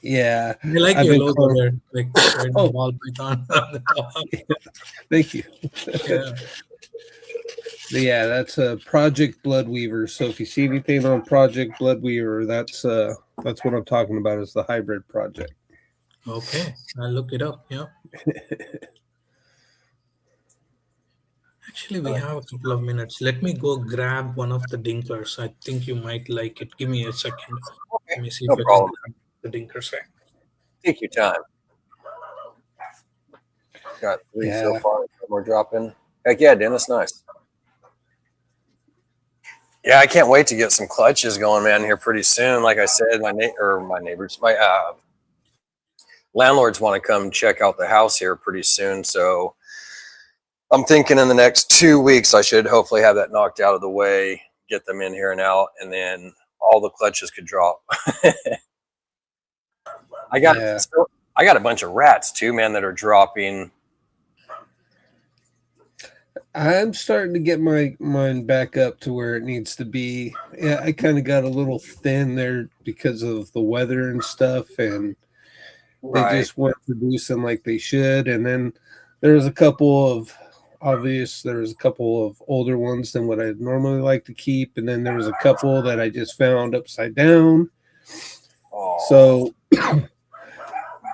Yeah, I like your logo there, like ball python on the top. Thank you. Yeah. Yeah, that's a Project Bloodweaver. So if you see anything on Project Bloodweaver, that's what I'm talking about, is the hybrid project. Okay, I'll look it up. Yeah. Actually, we have a couple of minutes. Let me go grab one of the dinkers. I think you might like it. Give me a second. Let me see if I can grab the dinkers. Take your time. Got 3 so far. We're dropping. Heck yeah, Dennis, nice. Yeah, I can't wait to get some clutches going, man, here pretty soon. Like I said, my neighbors, my landlords want to come check out the house here pretty soon. So I'm thinking in the next 2 weeks, I should hopefully have that knocked out of the way, get them in here and out, and then all the clutches could drop. I got a bunch of rats too, man, that are dropping. I'm starting to get mine back up to where it needs to be. Yeah, I kind of got a little thin there because of the weather and stuff, and they just weren't producing like they should. And then there's a couple of older ones than what I'd normally like to keep, and then there was a couple that I just found upside down. So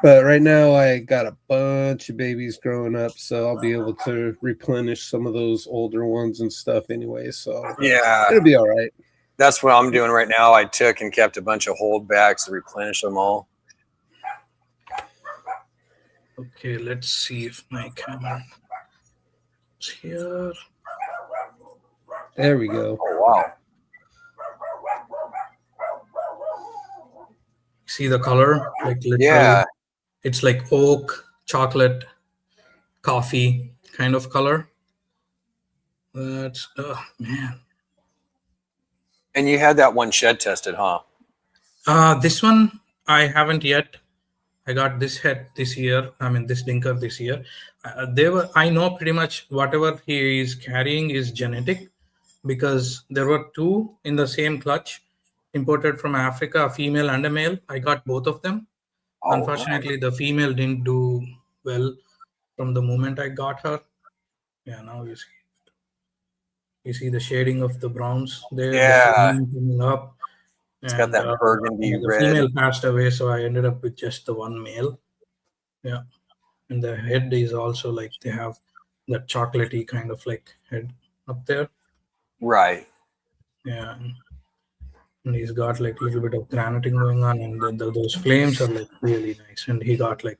but right now I got a bunch of babies growing up, so I'll be able to replenish some of those older ones and stuff anyway. So yeah, it'll be all right. That's what I'm doing right now. I took and kept a bunch of holdbacks to replenish them all. Okay, let's see if my camera is here. There we go. Oh, wow. See the color? Like literally, Yeah. it's like oak, chocolate, coffee kind of color. That's man. And you had that one shed tested, huh? This one I haven't yet. I got this head this year. I mean, this dinker this year. I know pretty much whatever he is carrying is genetic because there were two in the same clutch imported from Africa, a female and a male. I got both of them. Oh, Unfortunately, the female didn't do well from the moment I got her. Yeah, now you see the shading of the browns there, the yeah. flame coming up. It's got that burgundy the red. female passed away, so I ended up with just the one male. Yeah, and the head is also like they have that chocolatey kind of like head up there. Right. Yeah, and he's got like a little bit of graniting going on, and then those flames are like really nice. And he got like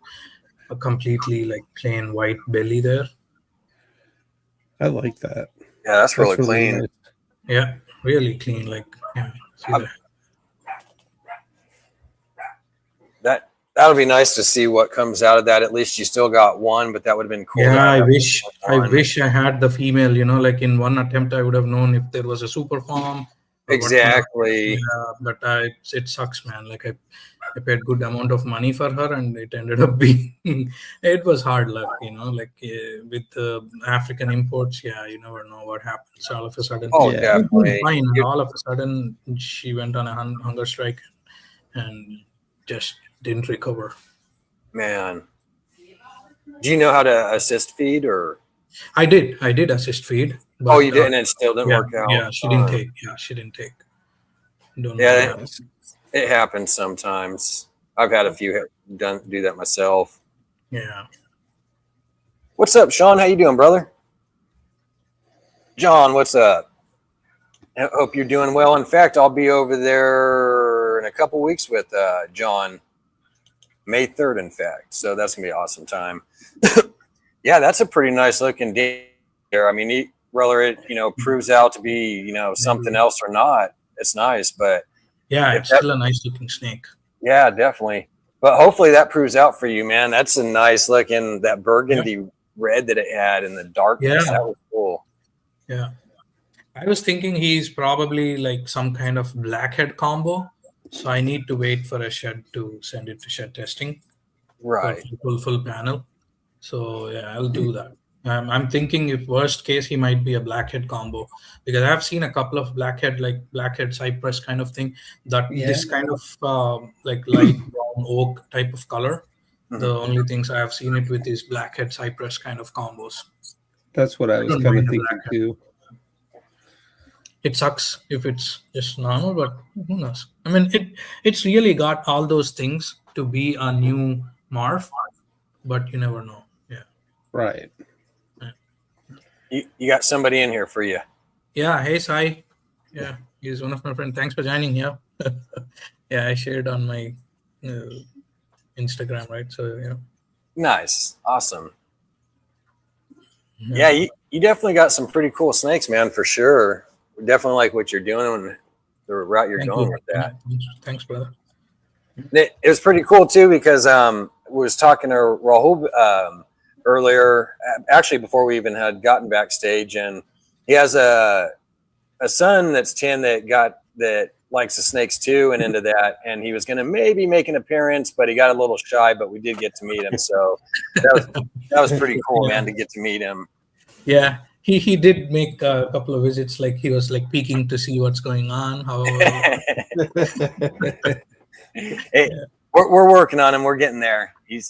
a completely like plain white belly there. I like that. Yeah, that's really clean. Nice. Yeah, really clean. Like, yeah, see That'll be nice to see what comes out of that. At least you still got one, but that would have been cool. Yeah, I wish I had the female. You know, like in one attempt, I would have known if there was a super farm. Exactly. Yeah, but it sucks, man. Like I paid good amount of money for her, and it ended up being it was hard luck, you know. Like with the African imports, yeah, you never know what happens. All of a sudden, definitely. Fine, and all of a sudden, she went on a hunger strike, and just didn't recover. Man, do you know how to assist feed or? I did assist feed. But, you did, and it still didn't work out. Yeah, she didn't take. Yeah, she didn't take. Don't know. Yeah, it happens sometimes. I've had a few do that myself. Yeah. What's up, Sean? How you doing, brother? John, what's up? I hope you're doing well. In fact, I'll be over there in a couple weeks with John, May 3rd, in fact. So that's going to be an awesome time. Yeah, that's a pretty nice looking deer. I mean, whether it, proves out to be, something else or not, it's nice. But yeah, it's still a nice looking snake. Yeah, definitely. But hopefully that proves out for you, man. That's a nice looking, that burgundy red that it had in the darkness. Yeah. That was cool. Yeah. I was thinking he's probably like some kind of blackhead combo. So I need to wait for a shed to send it to shed testing. Right. Full panel. So yeah, I'll do that. I'm thinking if worst case, he might be a blackhead combo because I've seen a couple of blackhead cypress kind of thing this kind of like light brown oak type of color. Mm-hmm. The only things I have seen it with is blackhead cypress kind of combos. That's what I was kind of thinking too. It sucks if it's just normal, but who knows? I mean, it's really got all those things to be a new morph, but you never know. Yeah. Right. You got somebody in here for you. Yeah. Hey, Sai. Yeah. He's one of my friends. Thanks for joining. Yeah. Yeah. I shared on my Instagram, right? So, yeah. Nice. Awesome. Yeah. You definitely got some pretty cool snakes, man, for sure. We definitely like what you're doing and the route you're going with that. Thanks, brother. It was pretty cool too because we was talking to Rahul earlier, actually before we even had gotten backstage, and he has a son that's 10 that likes the snakes too and into that, and he was going to maybe make an appearance, but he got a little shy, but we did get to meet him, so that was pretty cool, man, to get to meet him. Yeah. He did make a couple of visits, like he was like peeking to see what's going on. We're working on him. We're getting there. He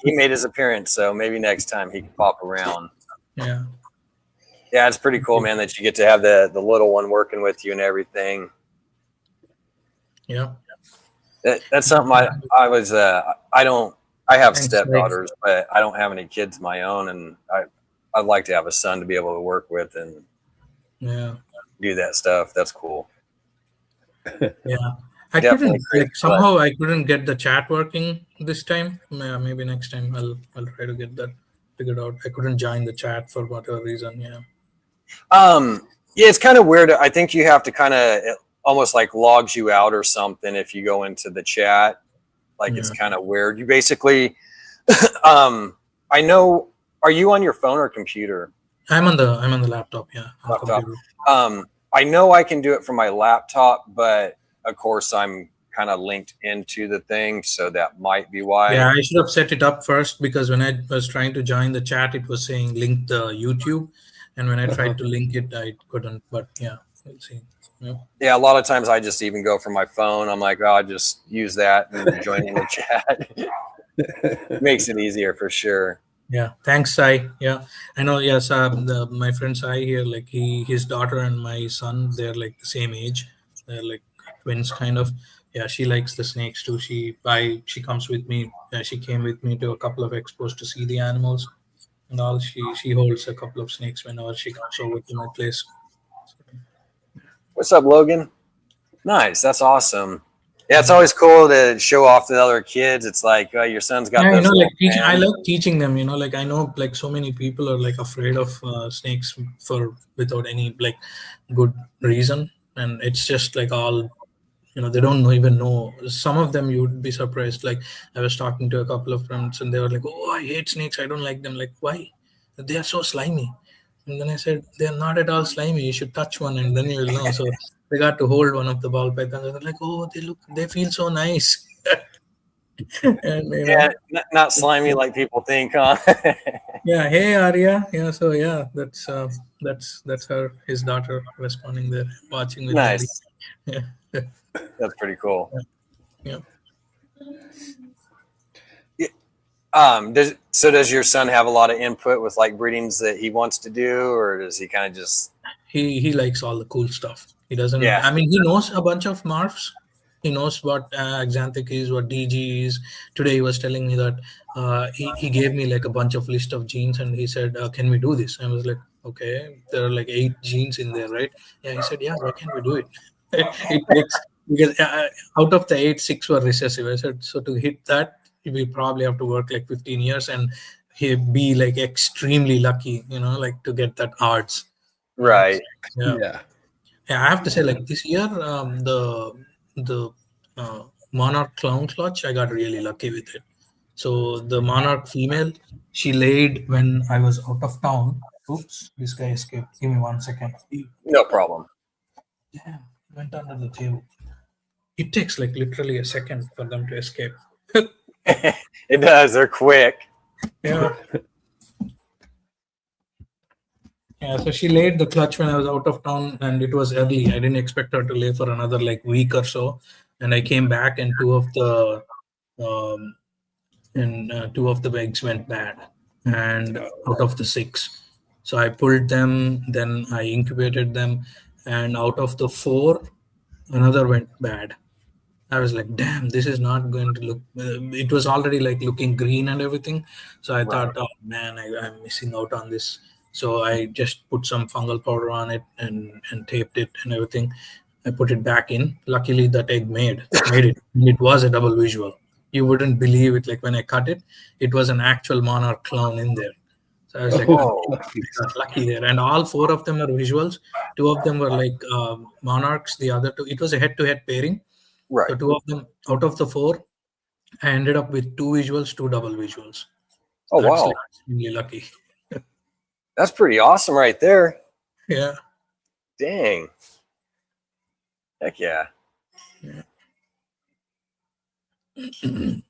made his appearance, so maybe next time he can pop around. Yeah. Yeah, it's pretty cool, man, that you get to have the little one working with you and everything. Yeah. That's something I have stepdaughters, but I don't have any kids of my own, and I'd like to have a son to be able to work with and do that stuff. That's cool. Yeah. I Definitely couldn't great. like somehow I couldn't get the chat working this time. Maybe next time I'll try to get that figured out. I couldn't join the chat for whatever reason. Yeah. Yeah, it's kind of weird. I think you have to kind of almost like logs you out or something if you go into the chat. Like it's kind of weird. You basically, I know. Are you on your phone or computer? I'm on the laptop. Yeah. On Laptop. computer. I know I can do it from my laptop, but of course I'm kind of linked into the thing, so that might be why. Yeah, I should have set it up first because when I was trying to join the chat, it was saying link the YouTube, and when I tried to link it, I couldn't. But yeah, we'll see. Yeah, a lot of times I just even go from my phone. I'm like, oh, I'll just use that and join in the chat. Makes it easier for sure. Yeah, thanks, Sai. Yeah, I know. Yes, my friend Sai here, like his daughter and my son, they're like the same age. They're like twins, kind of. Yeah, she likes the snakes too. She comes with me. She came with me to a couple of expos to see the animals and all. She holds a couple of snakes whenever she comes over to my place. What's up, Logan? Nice, that's awesome. Yeah, it's always cool to show off to the other kids. It's like your son's got. Yeah, this like I like teaching them. Like I know, like so many people are like afraid of snakes without any like good reason, and it's just like all. They don't even know. Some of them you would be surprised. Like I was talking to a couple of friends, and they were like, "Oh, I hate snakes. I don't like them." Like, why? They are so slimy. And then I said, "They're not at all slimy. You should touch one, and then you will know." So they got to hold one of the ball pythons, and they're like, "Oh, they feel so nice." And yeah, not slimy like people think, huh? Yeah. Hey, Arya. Yeah. So yeah, that's his daughter responding there, watching with nice. Daddy. Yeah. That's pretty cool. Yeah. Does your son have a lot of input with like breedings that he wants to do, or does he kind of just he likes all the cool stuff? He doesn't. Yeah. I mean, he knows a bunch of morphs. He knows what Xanthic is, what DG is. Today he was telling me that he gave me like a bunch of list of genes, and he said, "Can we do this?" I was like, "Okay, there are like 8 genes in there, right?" Yeah. He said, "Yeah, why can't we do it?" It takes because out of the 8, 6 were recessive. I said, so to hit that, we probably have to work like 15 years and he be like extremely lucky, like to get that odds. right? Yeah. I have to say, like this year, the Monarch clown clutch, I got really lucky with it. So the Monarch female, she laid when I was out of town. Oops, this guy escaped. Give me 1 second. No problem. Yeah, went under the table. It takes like literally a second for them to escape. It does. They're quick. Yeah. Yeah, so she laid the clutch when I was out of town, and it was early. I didn't expect her to lay for another like week or so, and I came back, and two of the eggs went bad, and out of the 6, so I pulled them. Then I incubated them, and out of the 4, another went bad. I was like, damn, this is not going to look. It was already like looking green and everything. So I thought, oh man, I'm missing out on this. So I just put some fungal powder on it and taped it and everything. I put it back in. Luckily, that egg made it. It was a double visual. You wouldn't believe it. Like when I cut it, it was an actual Monarch clone in there. So I was like, lucky there. And all 4 of them were visuals. 2 of them were like Monarchs. The other 2, it was a head-to-head pairing. Right. So 2 of them out of the 4, I ended up with 2 visuals, 2 double visuals. Oh, that's wow. Like really lucky. That's pretty awesome right there. Yeah. Dang. Heck yeah. Did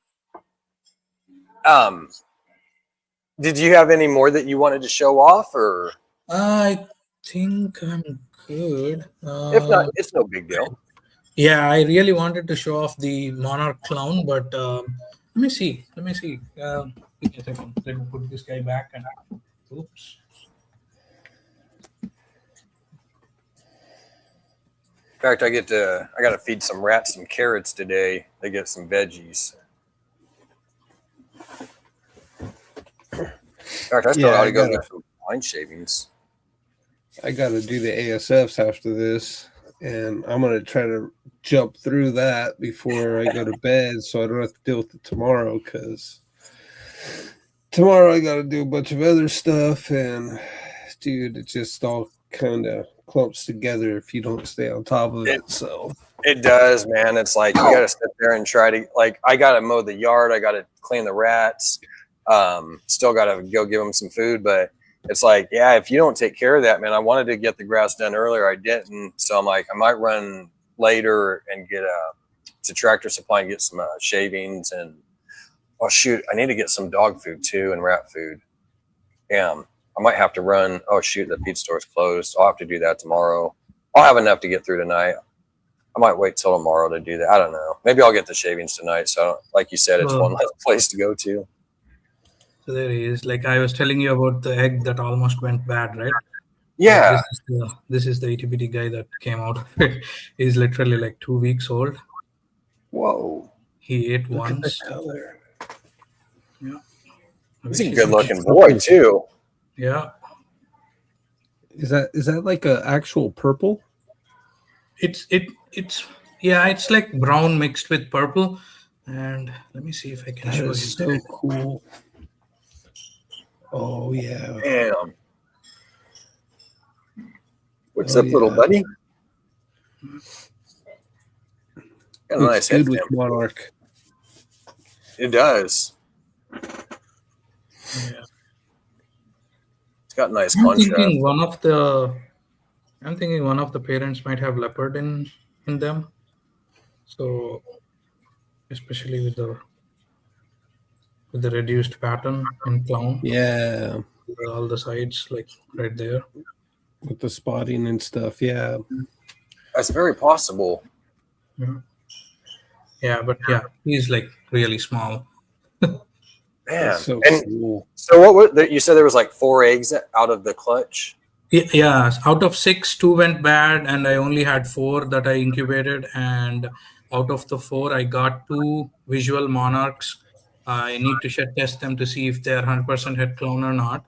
you have any more that you wanted to show off, or? I think I'm good. If not, it's no big deal. Yeah, I really wanted to show off the Monarch clown, but let me see. Give me a second. Let me put this guy back and oops. In fact, I got to feed some rats some carrots today. They get some veggies. In fact, I still ought to go get some pine shavings. I got to do the ASFs after this. and I'm gonna try to jump through that before I go to bed, so I don't have to deal with it tomorrow. Because tomorrow I got to do a bunch of other stuff, and dude, it just all kind of clumps together if you don't stay on top of it. So it does, man. It's like you got to sit there and try to, like, I got to mow the yard, I got to clean the rats, still got to go give them some food, but it's like, yeah, if you don't take care of that, man, I wanted to get the grass done earlier, I didn't, so I'm like, I might run later and get to Tractor Supply and get some shavings, and oh shoot, I need to get some dog food too and rat food. I might have to run. Oh shoot, the feed store's closed. I'll have to do that tomorrow. I'll have enough to get through tonight. I might wait till tomorrow to do that. I don't know. Maybe I'll get the shavings tonight. So like you said, it's one less place to go to. So there he is. Like I was telling you about the egg that almost went bad, right? Yeah. This is the itty-bitty guy that came out. He's literally like 2 weeks old. whoa, He ate look once. at the color. Yeah. He's a good-looking boy too. Yeah. Is that like a actual purple? It's like brown mixed with purple. And let me see if I can That show you. is so cool. Oh yeah. Damn. What's up, little buddy? Got a Looks nice good head with cam. Monarch. It does. Yeah. It's got nice I'm contrast. thinking one of the parents might have leopard in them. So especially with the reduced pattern in clown. Yeah. All the sides like right there. With the spotting and stuff. Yeah. That's very possible. Yeah, but yeah, he's like really small. Man. That's so And cool. so what was, you said there was like 4 eggs out of the clutch? Yeah, out of 6, 2 went bad, and I only had 4 that I incubated. And out of the 4, I got 2 visual monarchs. I need to shed test them to see if they're 100% head clone or not.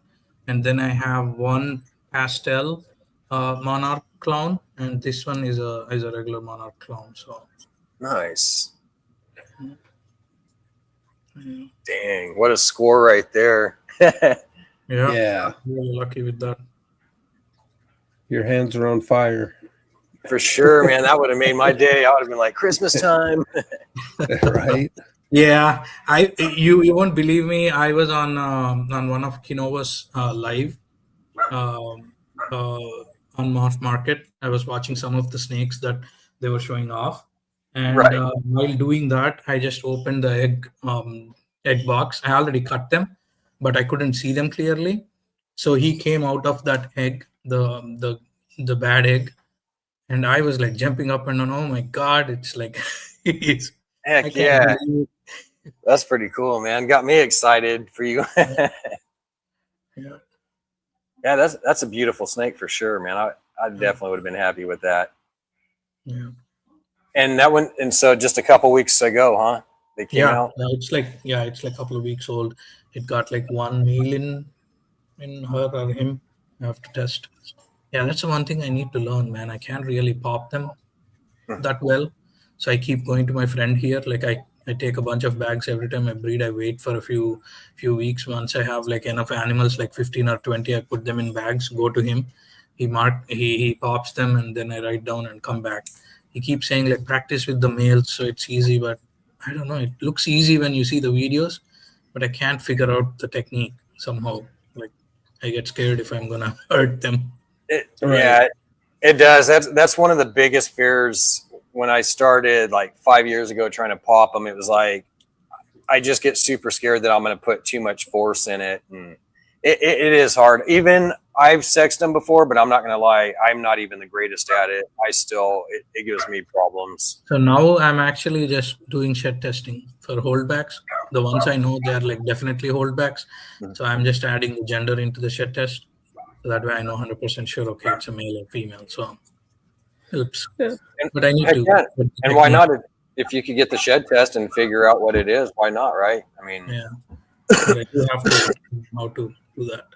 And then I have 1 pastel monarch clone, and this one is a regular monarch clone. So Nice. Dang, what a score right there. Yeah. Really lucky with that. Your hands are on fire. For sure, man. That would have made my day. I would have been like, Christmas time. Right? Yeah, you won't believe me. I was on one of Kinova's live on Morph Market. I was watching some of the snakes that they were showing off, and Right. While doing that, I just opened the egg box. I already cut them, but I couldn't see them clearly. So he came out of that egg, the bad egg, and I was like jumping up and down. Oh my god! It's like it's. I Heck can't yeah. believe it. That's pretty cool, man. Got me excited for you. Yeah. Yeah, that's a beautiful snake for sure, man. I definitely would have been happy with that. Yeah. And that one, and so just a couple weeks ago, huh? They came out. It's like a couple of weeks old. It got like 1 male in her or him. I have to test. Yeah, that's the one thing I need to learn, man. I can't really pop them that well. So I keep going to my friend here. Like I take a bunch of bags every time I breed. I wait for a few weeks. Once I have like enough animals, like 15 or 20, I put them in bags, go to him. He pops them, and then I write down and come back. He keeps saying like practice with the males, so it's easy, but I don't know. It looks easy when you see the videos, but I can't figure out the technique somehow. Like I get scared if I'm gonna hurt them. Yeah, it does. That's one of the biggest fears. When I started like 5 years ago trying to pop them, it was like I just get super scared that I'm going to put too much force in it, and it is hard. Even I've sexed them before, but I'm not going to lie, I'm not even the greatest at it. It gives me problems. So now I'm actually just doing shed testing for holdbacks. The ones I know they're like definitely holdbacks. So I'm just adding the gender into the shed test, so that way I know 100% sure. Okay, it's a male or female. So. Helps. Yeah. But I need to. Yeah. And why not? If you could get the shed test and figure out what it is, why not, right? I mean, yeah. But I do have to know how to do that.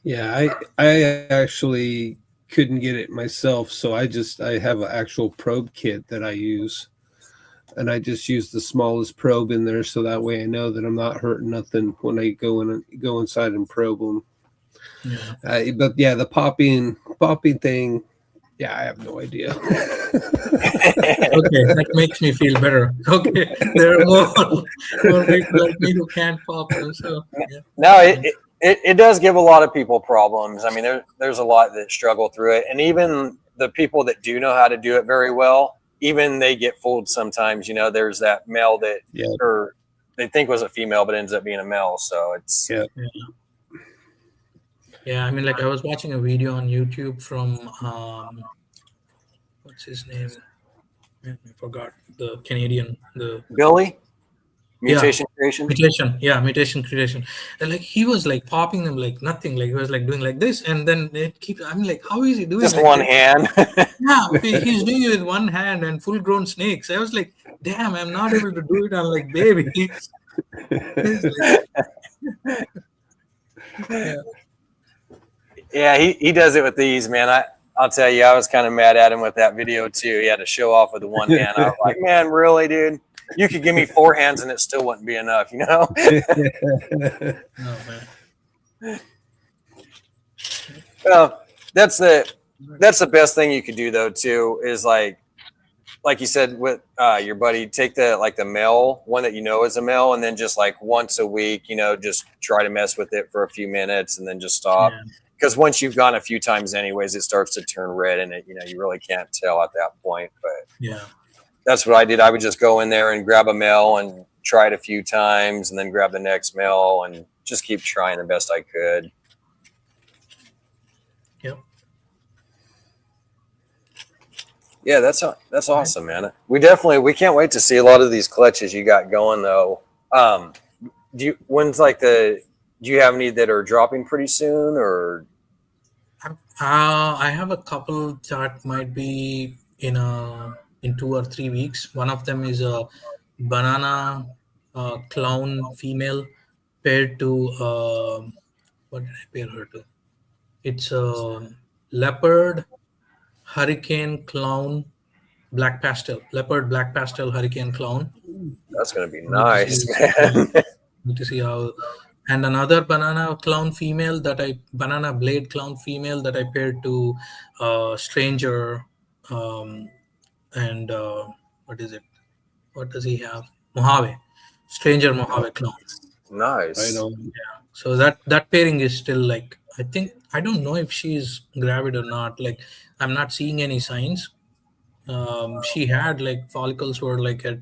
Yeah, I actually couldn't get it myself, so I have an actual probe kit that I use, and I just use the smallest probe in there, so that way I know that I'm not hurting nothing when I go inside and probe them. Yeah. But yeah, the popping thing, yeah, I have no idea. Okay, that makes me feel better. Okay, there are more people like me who can't pop them. So yeah. No, it does give a lot of people problems. I mean, there's a lot that struggle through it, and even the people that do know how to do it very well, even they get fooled sometimes. You know, there's that male that or they think was a female, but ends up being a male. So it's yeah. I mean, like I was watching a video on YouTube from what's his name? I forgot, the Canadian, the Billy. Mutation creation. Mutation creation. And like he was like popping them like nothing. Like he was like doing like this, and then it keeps. I'm like, how is he doing? Just like one this? hand. Yeah, he's doing it with one hand and full-grown snakes. I was like, damn, I'm not able to do it on like babies. Yeah, he does it with these, man. I'll tell you, I was kind of mad at him with that video too. He had to show off with the one hand. I was like, man, really, dude? You could give me 4 hands and it still wouldn't be enough, you know? Oh, man. Well, that's the best thing you could do though too, is like you said with your buddy, take the male one that you know is a male, and then just like once a week, you know, just try to mess with it for a few minutes and then just stop. Because once you've gone a few times anyways, it starts to turn red, and it, you know, you really can't tell at that point. But yeah, that's what I did. I would just go in there and grab a male and try it a few times, and then grab the next male and just keep trying the best I could. Yep. Yeah, that's awesome, man. We can't wait to see a lot of these clutches you got going though. Do you have any that are dropping pretty soon, or? I have a couple that might be in 2 or 3 weeks. One of them is a banana clown female paired to what did I pair her to? It's a leopard hurricane clown black pastel. Leopard black pastel hurricane clown. That's gonna be nice, man. Need to see how. And another banana blade clown female that I paired to stranger and what is it? What does he have? Mojave, stranger Mojave clown. Nice. I know. Yeah. So that pairing is still like, I don't know if she's gravid or not. Like I'm not seeing any signs. She had like follicles were like at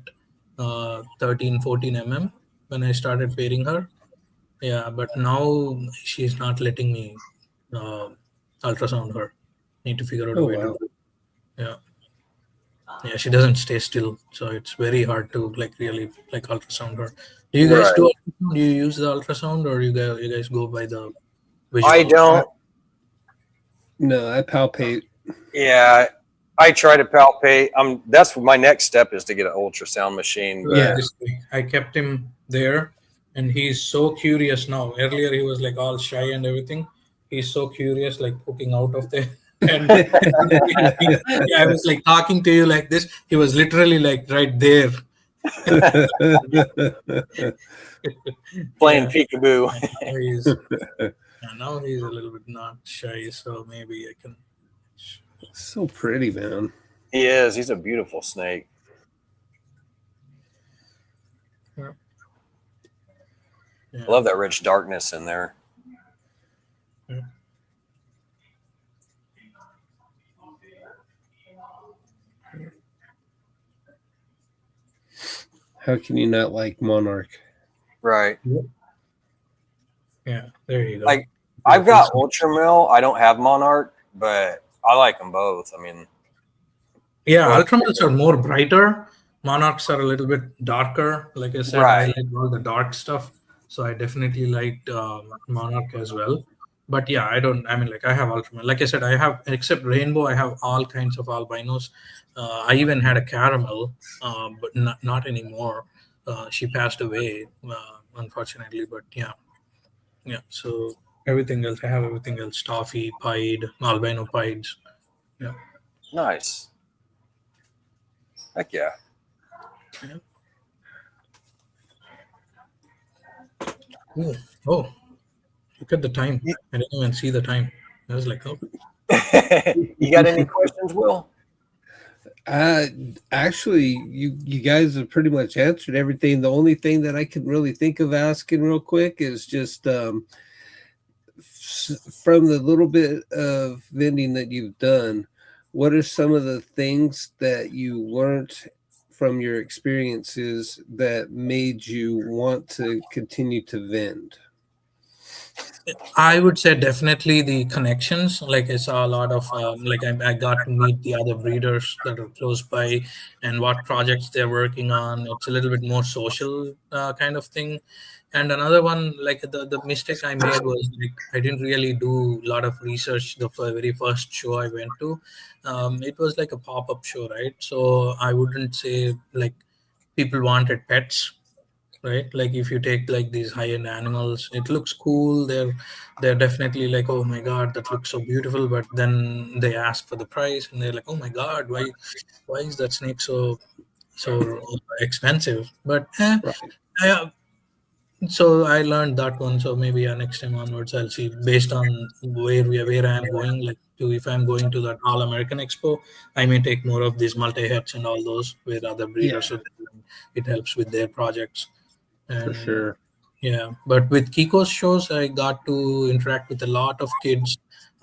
13, 14 mm when I started pairing her. Yeah, but now she's not letting me ultrasound her. Need to figure out a way to do it. Yeah, she doesn't stay still, so it's very hard to like really like ultrasound her. Do you guys do ultrasound? Do you use the ultrasound, or you guys go by the visual? I don't. No, I palpate. Yeah, I try to palpate. That's my next step is to get an ultrasound machine. But Yeah, I kept him there, and he's so curious now. Earlier, he was like all shy and everything. He's so curious, like poking out of there. And I was like talking to you like this. He was literally like right there. Playing peekaboo. Now he's a little bit not shy, so maybe I can. So pretty, man. He is. He's a beautiful snake. Yeah. I love that rich darkness in there. Yeah. How can you not like Monarch? Right. Yeah, there you go. Like I've got Ultramil. I don't have Monarch, but I like them both. I mean, yeah, Ultramils are more brighter. Monarchs are a little bit darker. Like I said, I like all the dark stuff. So I definitely liked Monarch as well. But yeah, I have Ultramil. Like I said, I have, except Rainbow, I have all kinds of albinos. I even had a Caramel, but not anymore. She passed away, unfortunately. But yeah. So Everything else, I have everything else: toffee, pied, albino pieds. Yeah. Nice. Heck yeah. Yeah. Ooh. Oh, look at the time. I didn't even see the time. I was like, oh. You got any questions, Will? Actually, you guys have pretty much answered everything. The only thing that I can really think of asking real quick is just from the little bit of vending that you've done, what are some of the things that you learned from your experiences that made you want to continue to vend? I would say definitely the connections. Like I saw a lot of I got to meet the other breeders that are close by and what projects they're working on. It's a little bit more social kind of thing. And another one, like the mistake I made was like I didn't really do a lot of research the very first show I went to. It was like a pop-up show, right? So I wouldn't say like people wanted pets, right? Like if you take like these high-end animals, it looks cool. They're definitely like, oh my god, that looks so beautiful. But then they ask for the price, and they're like, oh my god, why is that snake so expensive? But Right. I, so I learned that one. So maybe next time onwards, I'll see based on where I am going. Like to if I'm going to that All American Expo, I may take more of these multi heads and all those with other breeders, Yeah, so that it helps with their projects. for And sure. yeah, but with Kiko's shows, I got to interact with a lot of kids,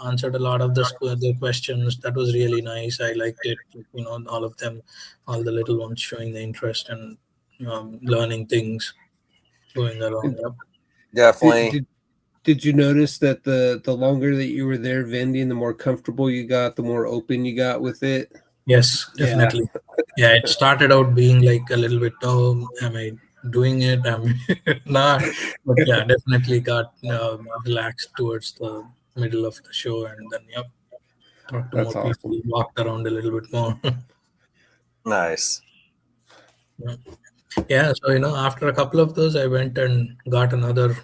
answered a lot of the questions. That was really nice. I liked it. You know, all of them, all the little ones showing the interest and learning things, going around. Yep. Did, Definitely. did did you notice that the longer that you were there vending, the more comfortable you got, the more open you got with it? Yes, Yeah, definitely. Yeah, it started out being like a little bit, oh, am I doing it? Am I not? But yeah, definitely got relaxed towards the middle of the show, and then yep, talked to that's more people, awesome. walked around a little bit more. Nice. Yeah. Yeah, so after a couple of those, I went and got another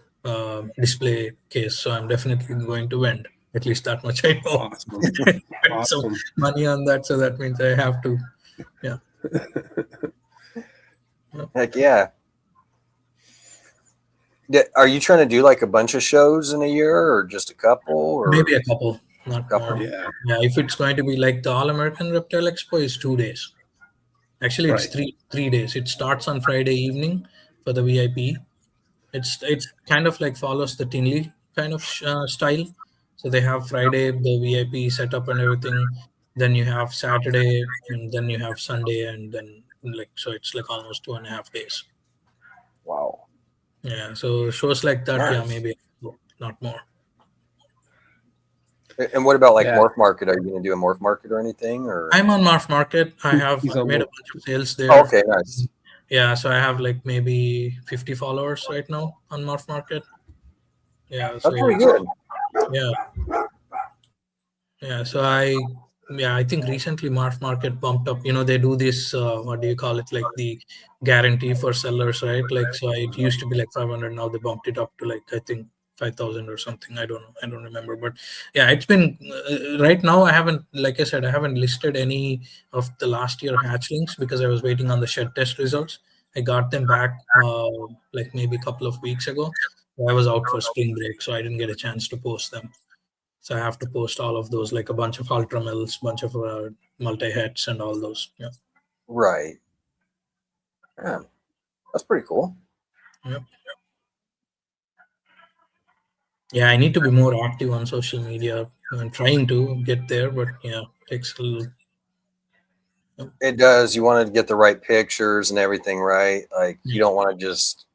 display case. So I'm definitely going to vend. At least that much I know. Awesome. Spent some Awesome. money on that, so that means I have to. Yeah. Heck yeah. Are you trying to do like a bunch of shows in a year or just a couple or Maybe a couple, not couple? more. Yeah, Yeah, if it's going to be like the All American Reptile Expo is 2 days. Actually, it's right. three days. It starts on Friday evening for the VIP. It's kind of like follows the Tinley kind of style. So they have Friday the VIP setup and everything. Then you have Saturday, and then you have Sunday, and then like so it's like almost 2.5 days. Wow. Yeah, so shows like that, yeah, Nice. maybe not more. And what about like Yeah, Morph Market? Are you going to do a Morph Market or anything? Or I'm on Morph Market. I he's made a almost. bunch of sales oh, there. okay, nice. Yeah, so I have like maybe 50 followers right now on Morph Market. Yeah, That's so pretty good. yeah, yeah. So I think recently Morph Market bumped up. They do this. What do you call it? Like the guarantee for sellers, right? Like so, it used to be like 500. Now they bumped it up to like I think 5,000 or something. I don't know. I don't remember. But yeah, it's been right now. I haven't, like I said, I haven't listed any of the last year hatchlings because I was waiting on the shed test results. I got them back like maybe a couple of weeks ago. I was out for spring break, so I didn't get a chance to post them. So I have to post all of those, like a bunch of ultra mills, bunch of multi heads, and all those. Yeah. Right. Yeah, that's pretty cool. Yep. Yeah, I need to be more active on social media. I'm trying to get there, but yeah, takes a little. It does. You want to get the right pictures and everything, right? Like you don't want to just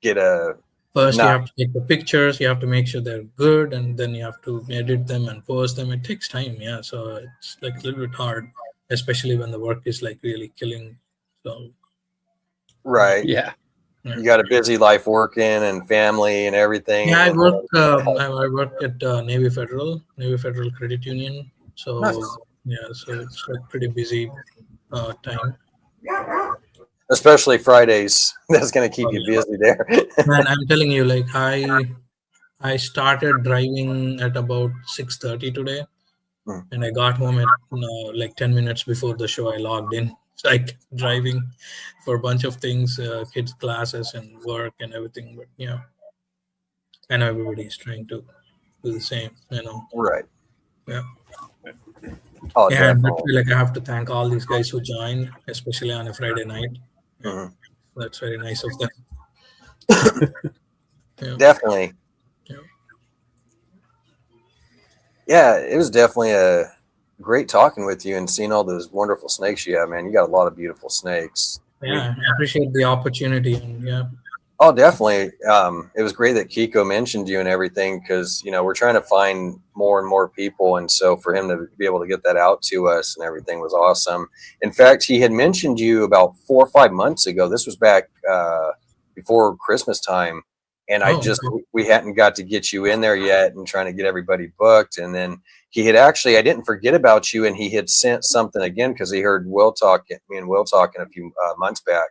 get a First, you not have to take the pictures. You have to make sure they're good, and then you have to edit them and post them. It takes time, yeah. So it's like a little bit hard, especially when the work is like really killing. So right. Yeah, You got a busy life working and family and everything. yeah, I And work. I work at Navy Federal Credit Union. So nice. yeah, so it's like pretty busy time. Especially Fridays. That's going to keep you busy there. And I'm telling you, like I started driving at about 6:30 today, and I got home at like 10 minutes before the show. I logged in. So I kept driving for a bunch of things, kids' classes and work and everything. But yeah, I know everybody's trying to do the same, Right. Yeah. Oh, Yeah, and definitely. like I have to thank all these guys who joined, especially on a Friday night. Yeah, Mhm. that's very nice of them. Yeah. Definitely. Yeah. Yeah, it was definitely a great talking with you and seeing all those wonderful snakes you have, man. You got a lot of beautiful snakes. Yeah, I appreciate the opportunity, and yeah. Oh, definitely. It was great that Kiko mentioned you and everything because, we're trying to find more and more people. And so for him to be able to get that out to us and everything was awesome. In fact, he had mentioned you about 4 or 5 months ago. This was back before Christmas time. And Okay. we hadn't got to get you in there yet and trying to get everybody booked. And then he had actually, I didn't forget about you, and he had sent something again because he heard me and Will talking a few months back.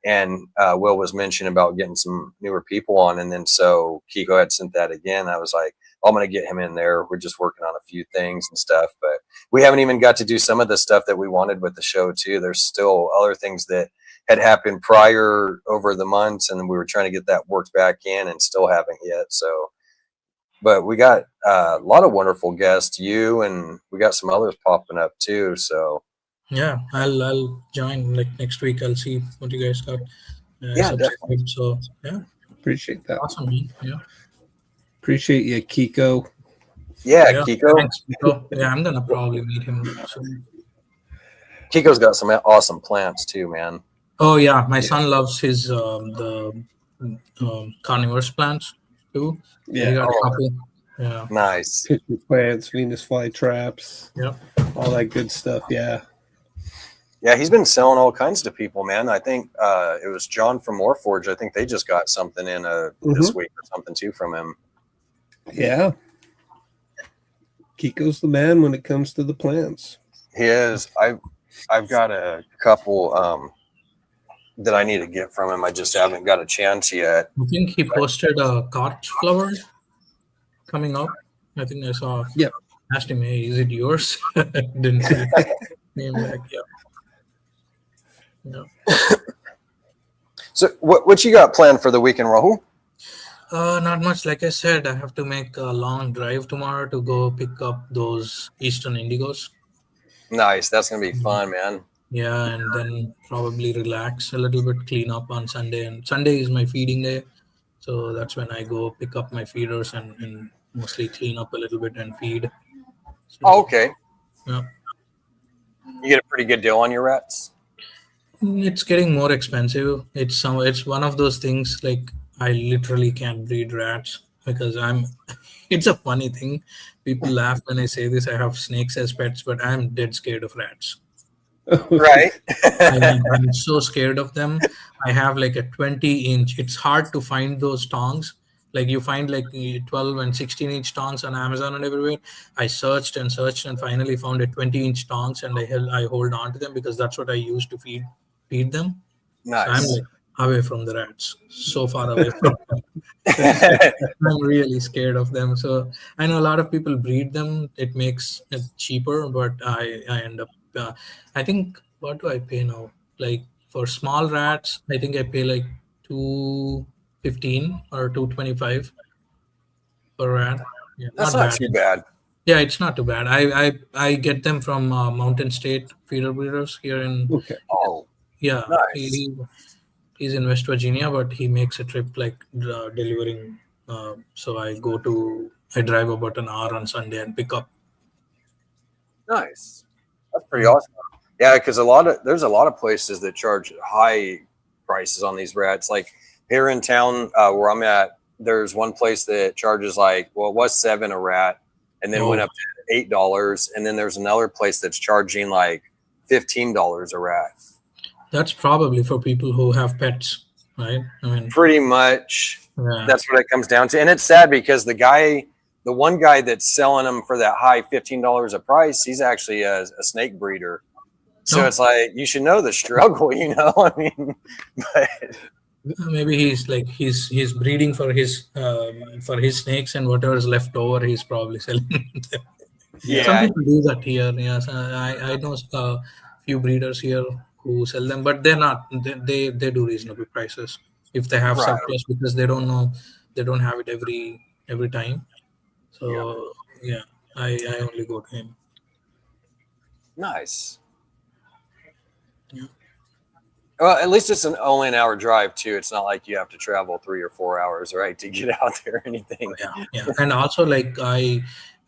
And Will was mentioning about getting some newer people on, and then so Kiko had sent that again. I was like, I'm going to get him in there. We're just working on a few things and stuff, but we haven't even got to do some of the stuff that we wanted with the show too. There's still other things that had happened prior over the months, and we were trying to get that worked back in, and still haven't yet. So, but we got a lot of wonderful guests, you, and we got some others popping up too. So. Yeah, I'll join like next week. I'll see what you guys got. Yeah, definitely. So yeah, Appreciate that. awesome, man. Yeah. Appreciate you, Kiko. Yeah, Yeah, Kiko. thanks, Kiko. Yeah, I'm gonna probably meet him soon. Kiko's got some awesome plants too, man. Oh yeah, my son loves his the carnivorous plants too. Yeah. He got a couple. Yeah. Nice. Pitcher plants, Venus flytraps, Yep. all that good stuff. Yeah. Yeah, he's been selling all kinds to people, man. I think it was John from Warforge. I think they just got something in this week or something too from him. Yeah. Kiko's the man when it comes to the plants. He is. I've got a couple that I need to get from him. I just haven't got a chance yet. I think he posted a corpse flower coming up. I think I saw. Yep. Asked him, "Hey, is it yours?" Didn't see name back. Yeah. Yeah. So what you got planned for the weekend, Rahul? Not much. Like I said, I have to make a long drive tomorrow to go pick up those Eastern Indigos. Nice. That's gonna be fun, man. Yeah, and then probably relax a little bit, clean up on Sunday. And Sunday is my feeding day, so that's when I go pick up my feeders and mostly clean up a little bit and feed. So, Oh, okay. Yeah. You get a pretty good deal on your rats. It's getting more expensive. It's one of those things like I literally can't breed rats because it's a funny thing. People laugh when I say this. I have snakes as pets, but I'm dead scared of rats. Right. I'm so scared of them. I have like a 20-inch. It's hard to find those tongs. Like you find like 12 and 16-inch tongs on Amazon and everywhere. I searched and finally found a 20-inch tongs, and I hold on to them because that's what I use to feed them. Nice. So I'm like away from the rats, so far away from them. I'm really scared of them. So I know a lot of people breed them. It makes it cheaper, but I end up. I think, what do I pay now? Like for small rats, I think I pay like $215 or $225 per rat. Yeah, That's not too bad. Yeah, it's not too bad. I get them from Mountain State feeder breeders here in. Okay. Oh, yeah, nice. He's in West Virginia, but he makes a trip like delivering. So I drive about an hour on Sunday and pick up. Nice. That's pretty awesome. Yeah, because there's a lot of places that charge high prices on these rats. Like here in town where I'm at, there's one place that charges it was $7 a rat, and then went up to $8, and then there's another place that's charging like $15 a rat. That's probably for people who have pets, right? I mean, pretty much. Yeah. That's what it comes down to, and it's sad because the one guy that's selling them for that high $15 a price, he's actually a snake breeder. So it's like you should know the struggle, I mean, but Maybe he's breeding for his snakes, and whatever's left over, he's probably selling. Some Yeah, people do that here. Yes, I know a few breeders here who sell them, but they're not. They do reasonable prices if they have right. surplus, because they don't know, they don't have it every time. Yeah, So yeah, I only go to him. nice. Yeah. Well, at least it's only an hour drive too. It's not like you have to travel 3 or 4 hours, right, to get out there or anything. Yeah, and also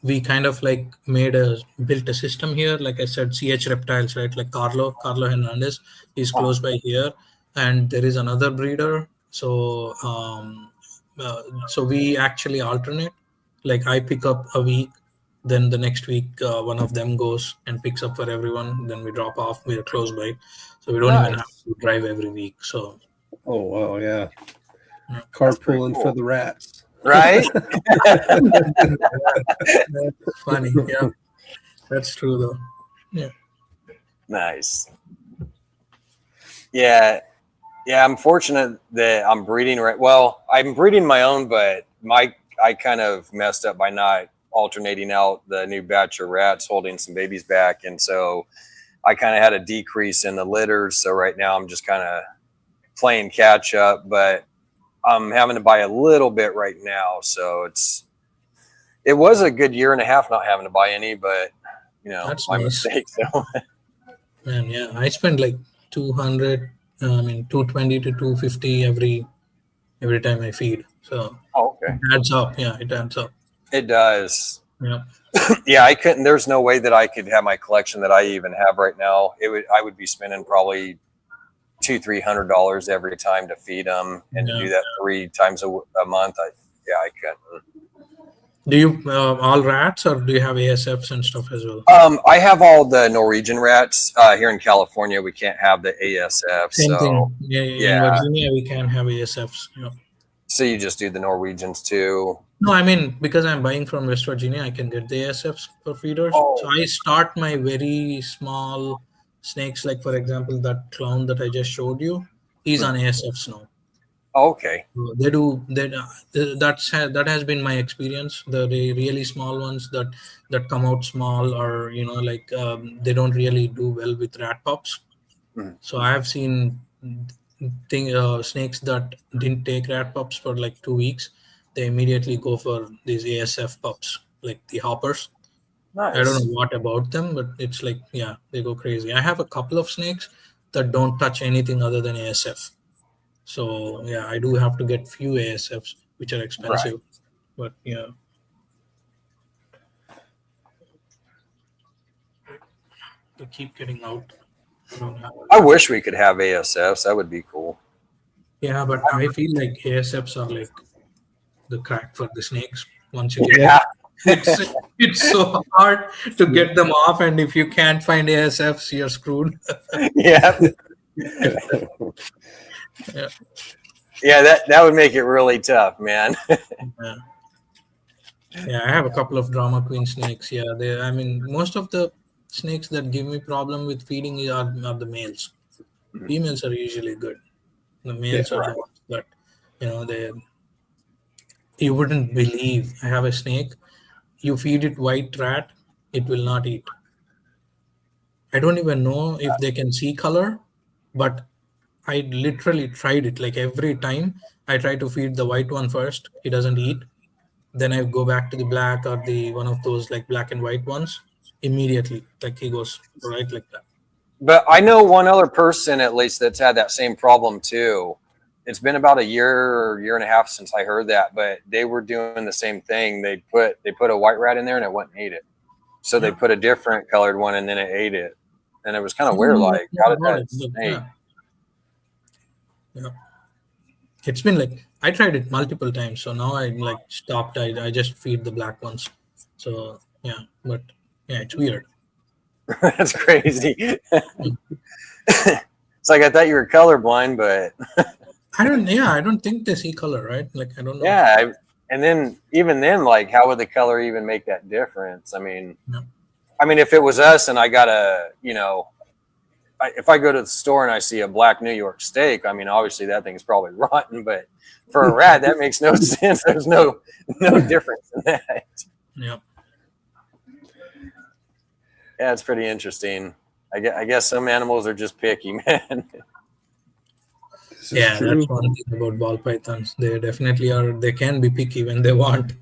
we kind of like built a system here. Like I said, CH Reptiles, right? Like Carlo Hernandez is Oh, close by here, and there is another breeder. So we actually alternate. Like I pick up a week, then the next week one of them goes and picks up for everyone. Then we drop off. We're close by, so we don't even have nice. to drive every week. So Oh wow, yeah. yeah. That's pretty Carpooling for cool. the rats. Right? That's funny. Yeah, that's true though. Yeah. Nice. Yeah. Yeah, I'm fortunate that I'm breeding right. Well, I'm breeding my own, but I kind of messed up by not alternating out the new batch of rats, holding some babies back, and so I kind of had a decrease in the litters. So right now I'm just kind of playing catch up, but I'm having to buy a little bit right now. So it was a good year and a half not having to buy any, but That's my nice. mistake. So Man, yeah, I spend like 200, 220 to 250 every time I feed. So okay, it adds up. Yeah, it adds up. it does. Yeah. Yeah, I couldn't. There's no way that I could have my collection that I even have right now. I would be spending probably $200-300 every time to feed them, and to Yeah. do that 3 times a month. I couldn't. Do you all rats, or do you have ASFs and stuff as well? I have all the Norwegian rats here in California. We can't have the ASF, Same so thing. Yeah, in yeah. Virginia we can have ASFs. Yeah. So you just do the Norwegians too. No, I mean, because I'm buying from West Virginia, I can get the ASFs for feeders. So Oh, I start my very small snakes, like for example, that clown that I just showed you, he's on ASFs now. okay. They do that has been my experience. The really small ones that come out small, or they don't really do well with rat pups. Mhm. So I have seen snakes that didn't take rat pups for like 2 weeks. They immediately go for these ASF pups, like the hoppers. I don't Nice. know what about them, but it's like, yeah, they go crazy. I have a couple of snakes that don't touch anything other than ASF. So yeah, I do have to get few ASFs, which are Right. expensive. But yeah, they keep getting out. I don't have. I wish we could have ASFs. That would be cool. Yeah, but I feel like ASFs are like the crack for the snakes. Once you get Yeah. it's so hard to get them off, and if you can't find ASFs, you're screwed. Yeah. Yeah. Yeah. That would make it really tough, man. Yeah. Yeah, I have a couple of drama queen snakes. Yeah, I mean, most of the snakes that give me problem with feeding are the males. Females are usually good. The males are the ones that, they. You wouldn't believe. I have a snake. You feed it white rat, it will not eat. I don't even know if they can see color, but I literally tried it. Like every time I try to feed the white one first, he doesn't eat. Then I go back to the black, or the one of those like black and white ones. Immediately, like he goes right like that. But I know one other person at least that's had that same problem too. It's been about a year and a half since I heard that, but they were doing the same thing. They put a white rat in there and it wouldn't eat it. So they put a different colored one and then it ate it. And it was kind of I don't weird. know Like, what how did about that it, but snake? yeah, yeah. It's been like I tried it multiple times, so now I like stopped. I just feed the black ones. So yeah, but yeah, it's weird. That's crazy. It's like I thought you were colorblind, but I don't think they see color, right? Like I don't know. yeah. And then even then, like, how would the color even make that difference? Yeah. I mean, if it was us and I got a if I go to the store and I see a black New York steak, I mean, obviously that thing's probably rotten, but for a rat, that makes no sense. There's no difference in that. Yeah. Yeah, it's pretty interesting. I guess some animals are just picky, man. Yeah, that's one thing about ball pythons. They definitely are. They can be picky when they want.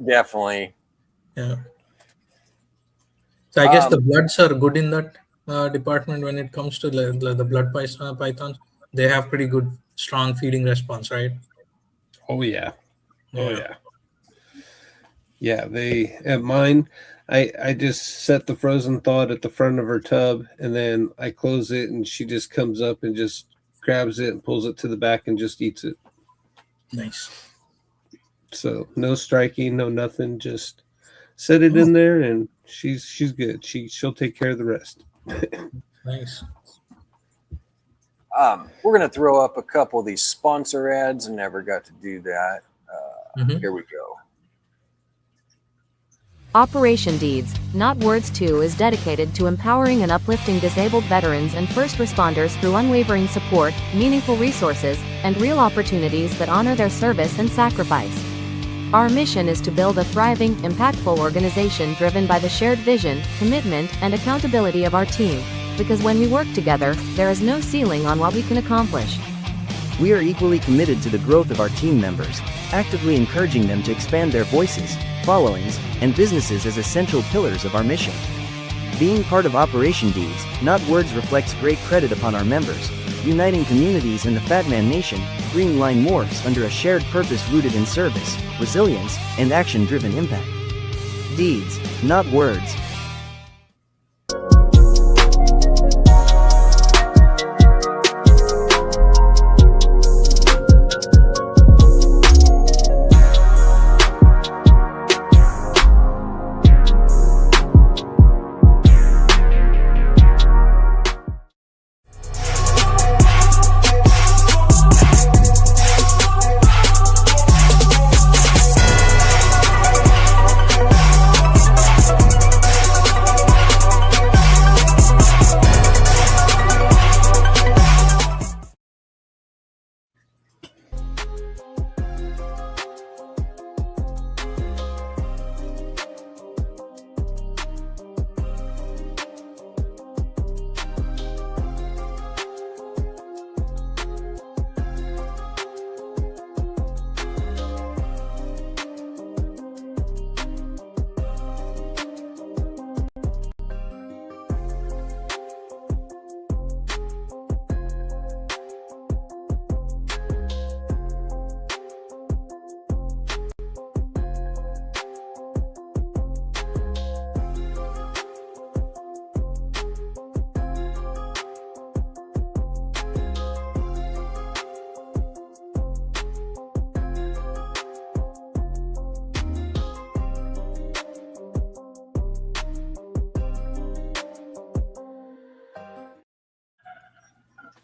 Definitely. Yeah. So I guess the bloods are good in that department when it comes to the blood pythons. They have pretty good, strong feeding response, right? Oh yeah. Oh yeah. Yeah, they at mine. I just set the frozen thawed at the front of her tub, and then I close it, and she just comes up and just grabs it and pulls it to the back and just eats it. Nice. So no striking, no nothing. Just set it in there, and she's good. She'll take care of the rest. Nice. We're gonna throw up a couple of these sponsor ads. I never got to do that. Here we go. Operation Deeds, Not Words 2 is dedicated to empowering and uplifting disabled veterans and first responders through unwavering support, meaningful resources, and real opportunities that honor their service and sacrifice. Our mission is to build a thriving, impactful organization driven by the shared vision, commitment, and accountability of our team, because when we work together, there is no ceiling on what we can accomplish. We are equally committed to the growth of our team members, actively encouraging them to expand their voices, followings, and businesses as essential pillars of our mission. Being part of Operation Deeds, Not Words reflects great credit upon our members, uniting communities in the Fat Man Nation. Green Line morphs under a shared purpose rooted in service, resilience, and action-driven impact. Deeds, not words.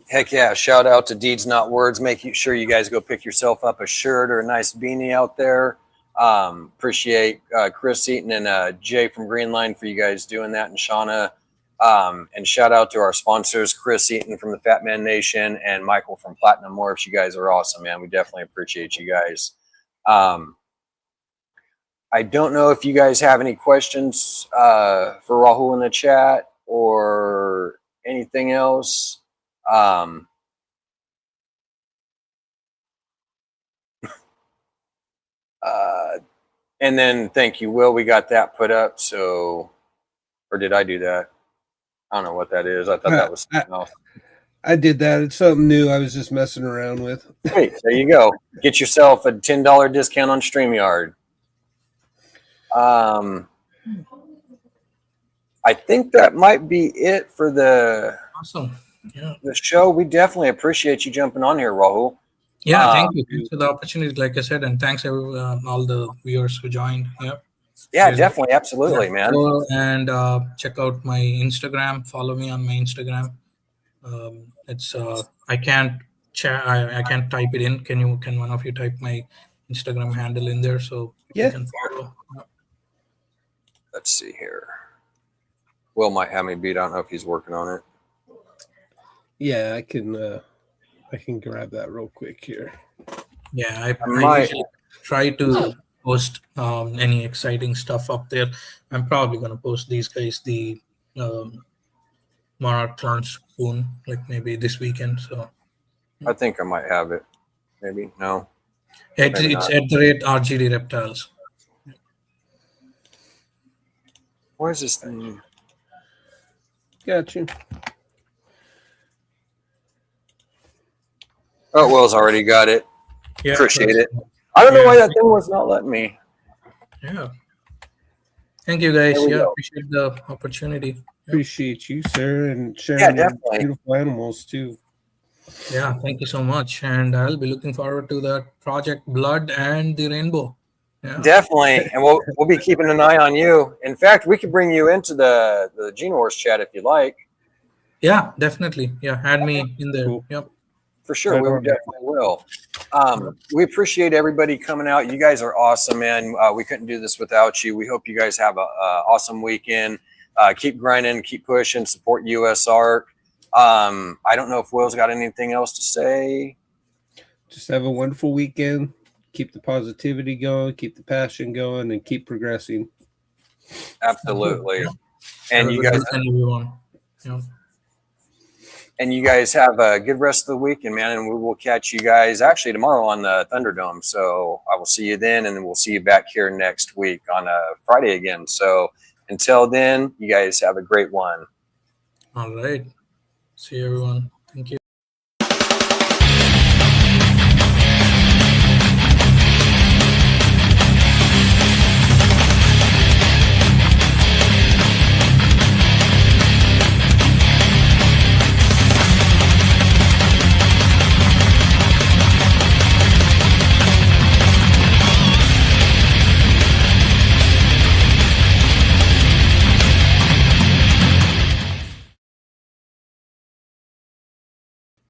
Heck yeah, shout out to Deeds Not Words. Make sure you guys go pick yourself up a shirt or a nice beanie out there. Appreciate Chris Eaton and Jay from Green Line for you guys doing that, and Shauna. And shout out to our sponsors, Chris Eaton from the Fat Man Nation and Michael from Platinum Morphs. You guys are awesome, man. We definitely appreciate you guys. I don't know if you guys have any questions for Rahul in the chat or anything else. And then thank you, Will. We got that put up. So, or did I do that? I don't know what that is. I thought that was something else. I did that. It's something new. I was just messing around with. Hey, there you go. Get yourself a $10 discount on StreamYard. I think that might be it for the show. We definitely appreciate you jumping on here, Rahul. Yeah, thank you. Thanks for the opportunity, like I said, and thanks all the viewers who joined. Yeah, definitely, absolutely, man. And check out my Instagram. Follow me on my Instagram. It's I can't I can't type it in. Can one of you type my Instagram handle in there so you can follow? Let's see here. Will might have me beat. I don't know if he's working on it. Yeah, I can grab that real quick here. Yeah, I might. usually try to post any exciting stuff up there. I'm probably gonna post these guys the Monarch clones soon, like maybe this weekend. So I think I might have it. Maybe no. it's Maybe it's not. at the rate RGD Reptiles. Where's this thing? Got you. Oh, Will's already got it. Yeah, Appreciate that's- it. I don't know yeah. why that thing was not letting me. Yeah. Thank you guys. There we Yeah, go. appreciate the opportunity. Yeah. Appreciate you, sir, and sharing your definitely. beautiful animals too. Yeah, thank you so much. And I'll be looking forward to that Project Blood and the Rainbow. Yeah. Definitely, and we'll be keeping an eye on you. In fact, we could bring you into the Gene Wars chat if you like. Yeah, definitely. Yeah, add me in there. Cool. Yep. For sure, Right we on. definitely will. We appreciate everybody coming out. You guys are awesome, man. We couldn't do this without you. We hope you guys have a awesome weekend. Keep grinding, keep pushing, support US Art. I don't know if Will's got anything else to say. Just have a wonderful weekend. Keep the positivity going, keep the passion going, and keep progressing. Absolutely. Yeah. And Have a you good guys weekend, everyone. Yeah. and you guys have a good rest of the weekend, man. And we will catch you guys actually tomorrow on the Thunderdome. So I will see you then, and then we'll see you back here next week on Friday again. So until then, you guys have a great one. All right. See you, everyone. Thank you.